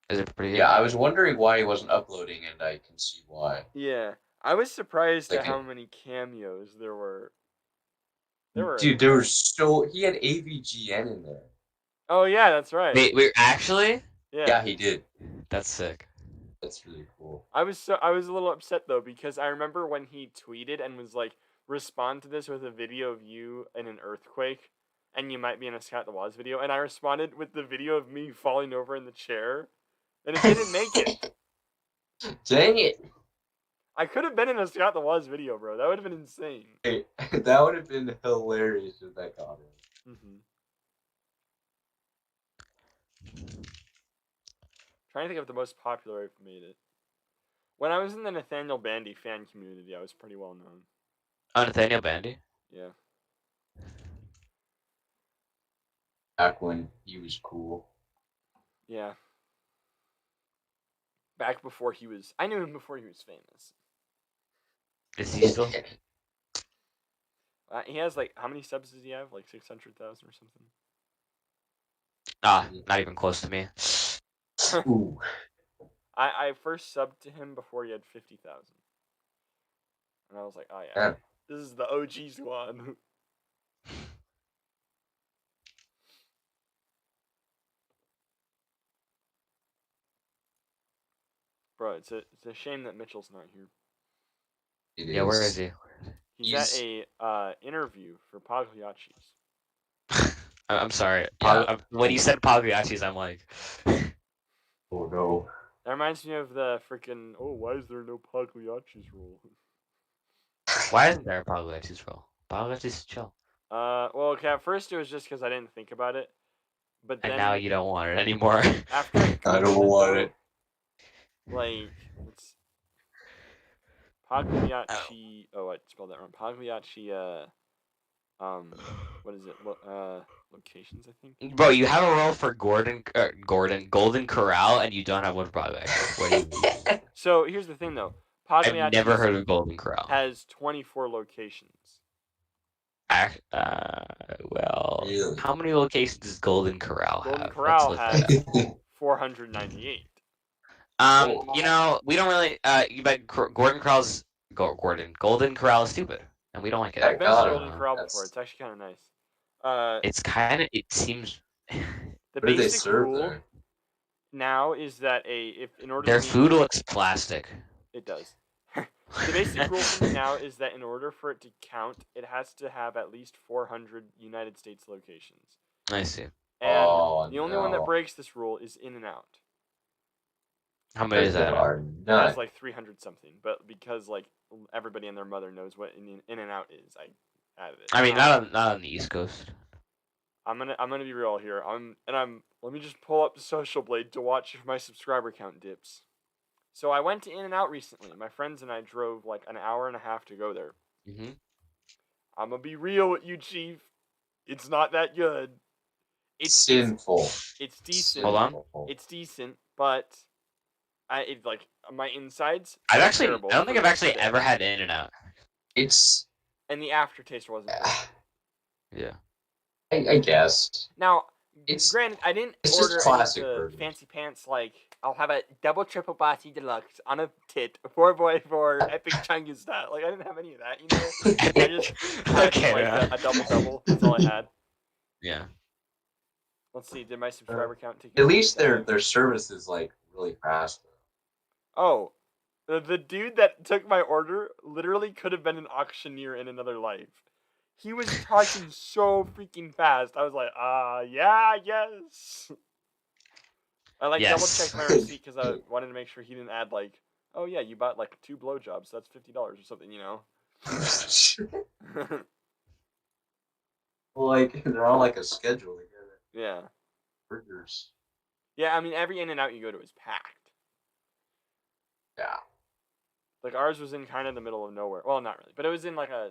Speaker 4: Is it pretty good?
Speaker 2: yeah. I was wondering why he wasn't uploading, and I can see why.
Speaker 1: Yeah, I was surprised at
Speaker 2: Like
Speaker 1: how many cameos there were.
Speaker 2: Dude, there was he had AVGN in there.
Speaker 1: Oh yeah, that's right.
Speaker 4: Wait, actually,
Speaker 2: Yeah, he did.
Speaker 4: that's sick.
Speaker 2: That's really cool.
Speaker 1: I was a little upset though because I remember when he tweeted and was like, "Respond to this with a video of you in an earthquake, and you might be in a Scott the Woz video." And I responded with the video of me falling over in the chair, and it didn't make it.
Speaker 2: Dang it!
Speaker 1: I could have been in a Scott the Woz video, bro. That would have been insane.
Speaker 2: Hey, that would have been hilarious if that got him.
Speaker 1: Mm-hmm. Trying to think of the most popular I've made it. When I was in the Nathaniel Bandy fan community, I was pretty well known.
Speaker 4: Oh, Nathaniel Bandy.
Speaker 1: Yeah.
Speaker 2: Back when he was cool.
Speaker 1: Yeah. Back before he was... I knew him before he was famous.
Speaker 4: Is he still?
Speaker 1: He has, like... How many subs does he have? Like 600,000 or something?
Speaker 4: Not even close to me.
Speaker 2: Ooh.
Speaker 1: I first subbed to him before he had 50,000. And I was like, oh yeah.
Speaker 2: Yeah.
Speaker 1: This is the OG squad. Bro, it's a shame that Mitchell's not here.
Speaker 2: It
Speaker 4: Yeah, where is he?
Speaker 1: He's at a interview for Pagliacci's.
Speaker 4: I'm sorry.
Speaker 2: Yeah.
Speaker 4: When you said Pagliacci's, I'm like,
Speaker 2: Oh no.
Speaker 1: That reminds me of the freaking, why is there no Pagliacci's rule?
Speaker 4: why isn't there a Pagliacci's role? Pagliacci's chill.
Speaker 1: Well, okay, at first it was just because I didn't think about it. But then
Speaker 4: And now you don't want it anymore.
Speaker 1: after
Speaker 2: I don't want it.
Speaker 1: Like, it's Pagliacci. Oh, I spelled that wrong. Pagliacci. What is it? Locations, I think.
Speaker 4: Bro, you have a role for Golden Corral, and you don't have one for Pagliacci. What do you mean?
Speaker 1: So here's the thing, though.
Speaker 4: I've
Speaker 1: Pagliacci
Speaker 4: never heard of Golden Corral.
Speaker 1: has 24 locations.
Speaker 4: Well,
Speaker 2: Really?
Speaker 4: how many locations does Golden Corral have?
Speaker 1: Golden Corral
Speaker 4: Let's look
Speaker 1: has
Speaker 4: that up.
Speaker 1: 498.
Speaker 4: We don't really. But Golden Corral is stupid, and we don't like it.
Speaker 1: I've been to
Speaker 2: God,
Speaker 1: Golden Corral
Speaker 2: that's-
Speaker 1: before. It's actually kind of nice.
Speaker 4: It's kind of. It seems.
Speaker 1: The
Speaker 2: What do they
Speaker 1: basic
Speaker 2: serve
Speaker 1: rule
Speaker 2: there?
Speaker 1: now is that if in order
Speaker 4: Their
Speaker 1: to meet-
Speaker 4: food looks plastic.
Speaker 1: it does. The basic rule for me now is that in order for it to count, it has to have at least 400 United States locations.
Speaker 4: I see.
Speaker 1: And the only one that
Speaker 2: no.
Speaker 1: breaks this rule is In-N-Out.
Speaker 4: How many is
Speaker 2: They
Speaker 4: that?
Speaker 2: are
Speaker 1: It's
Speaker 2: nuts.
Speaker 1: like 300 something, but because like everybody and their mother knows what In-N-Out is, I added it.
Speaker 4: I mean, not on the East Coast.
Speaker 1: I'm gonna be real here. Let me just pull up Social Blade to watch if my subscriber count dips. So I went to In-N-Out recently. My friends and I drove like an hour and a half to go there.
Speaker 4: Mm-hmm.
Speaker 1: I'm gonna be real with you, Chief. It's not that good. It's
Speaker 2: Sinful.
Speaker 1: It's decent.
Speaker 4: Hold on.
Speaker 2: Sinful.
Speaker 1: It's decent, but like my insides.
Speaker 4: I
Speaker 1: are
Speaker 4: don't
Speaker 1: terrible
Speaker 4: think
Speaker 1: for
Speaker 4: I've
Speaker 1: the rest
Speaker 4: actually
Speaker 1: of the day.
Speaker 4: ever had In-N-Out.
Speaker 2: It's.
Speaker 1: And the aftertaste wasn't good.
Speaker 4: Yeah.
Speaker 2: I guess.
Speaker 1: Now,
Speaker 2: It's-
Speaker 1: granted, I didn't
Speaker 2: it's just
Speaker 1: order
Speaker 2: classic
Speaker 1: any of the
Speaker 2: burgers.
Speaker 1: fancy pants like I'll have a double triple bossy deluxe on a tit 4x4 epic chungus style. Like I didn't have any of that, you know. I just had
Speaker 4: Okay,
Speaker 1: like
Speaker 4: yeah.
Speaker 1: a double double. That's all I had.
Speaker 4: Yeah.
Speaker 1: Let's see. Did my subscriber count take?
Speaker 2: At least their service is like really fast.
Speaker 1: Oh, the dude that took my order literally could have been an auctioneer in another life. He was talking so freaking fast. I was like, yeah, yes. I like double checked my receipt because I wanted to make sure he didn't add like, oh yeah, you bought like 2 blowjobs, so that's $50 or something, you know.
Speaker 2: Like they're on like a schedule together.
Speaker 1: Yeah.
Speaker 2: Burgers.
Speaker 1: Yeah, I mean every In-N-Out you go to is packed.
Speaker 2: Yeah.
Speaker 1: Like ours was in kind of the middle of nowhere. Well, not really, but it was in like I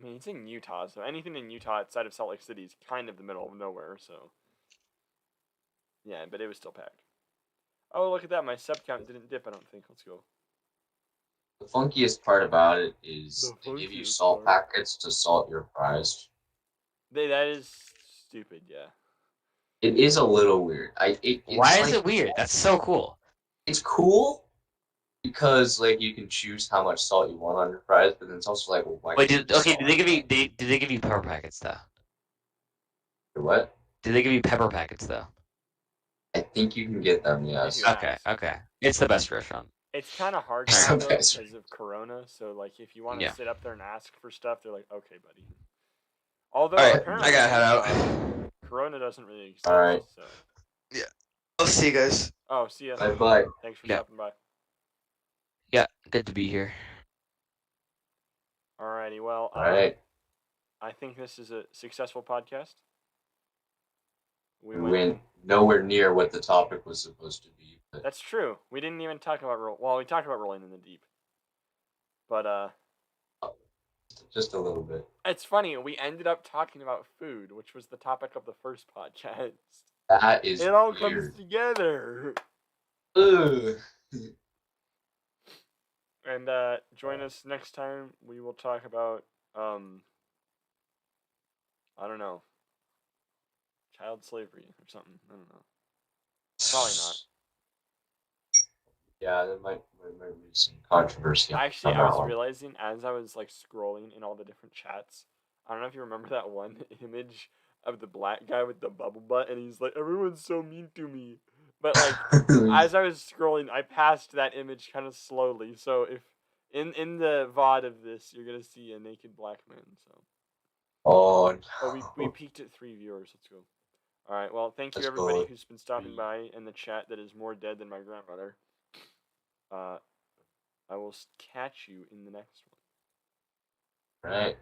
Speaker 1: mean, it's in Utah, so anything in Utah outside of Salt Lake City is kind of the middle of nowhere. So. Yeah, but it was still packed. Oh, look at that! My sub count didn't dip. I don't think. Let's go.
Speaker 2: The funkiest part about it is they give you salt packets to salt your fries.
Speaker 1: That is stupid. Yeah.
Speaker 2: It is a little weird.
Speaker 4: Why is it weird? That's so cool.
Speaker 2: It's cool because like you can choose how much salt you want on your fries, but then it's also like, well, why?
Speaker 4: Wait, did they give you pepper packets though?
Speaker 2: What?
Speaker 4: Did they give you pepper packets though?
Speaker 2: I think you can get them. Yes.
Speaker 4: Okay. It's the best restaurant.
Speaker 1: It's kind of hard now because of Corona. So like, if you want to sit up there and ask for stuff, they're like, "Okay, buddy." Although apparently,
Speaker 4: I gotta head out.
Speaker 1: Corona doesn't really exist.
Speaker 2: All right.
Speaker 1: So.
Speaker 4: Yeah. I'll see you guys.
Speaker 1: Oh, see ya.
Speaker 2: Bye.
Speaker 1: Thanks for stopping by.
Speaker 4: Yeah, good to be here.
Speaker 1: Alrighty, well,
Speaker 2: All right.
Speaker 1: I think this is a successful podcast.
Speaker 2: We went nowhere near what the topic was supposed to be. But...
Speaker 1: That's true. We didn't even talk about we talked about rolling in the deep. But
Speaker 2: just a little bit.
Speaker 1: It's funny. We ended up talking about food, which was the topic of the first podcast.
Speaker 2: That is
Speaker 1: it all
Speaker 2: weird.
Speaker 1: comes together.
Speaker 2: Ugh.
Speaker 1: And join us next time. We will talk about I don't know, child slavery or something. I don't know. Probably not.
Speaker 2: Yeah, there might be some controversy.
Speaker 1: Actually, I was realizing as I was like scrolling in all the different chats. I don't know if you remember that one image of the black guy with the bubble butt, and he's like, "Everyone's so mean to me." But like, as I was scrolling, I passed that image kind of slowly. So if in the VOD of this, you're gonna see a naked black man. So.
Speaker 2: Oh. No.
Speaker 1: Oh, we peaked at 3 viewers. Let's go. All right. Well, thank you everybody who's been stopping by in the chat. That is more dead than my grandmother. I will catch you in the next one.
Speaker 2: All right.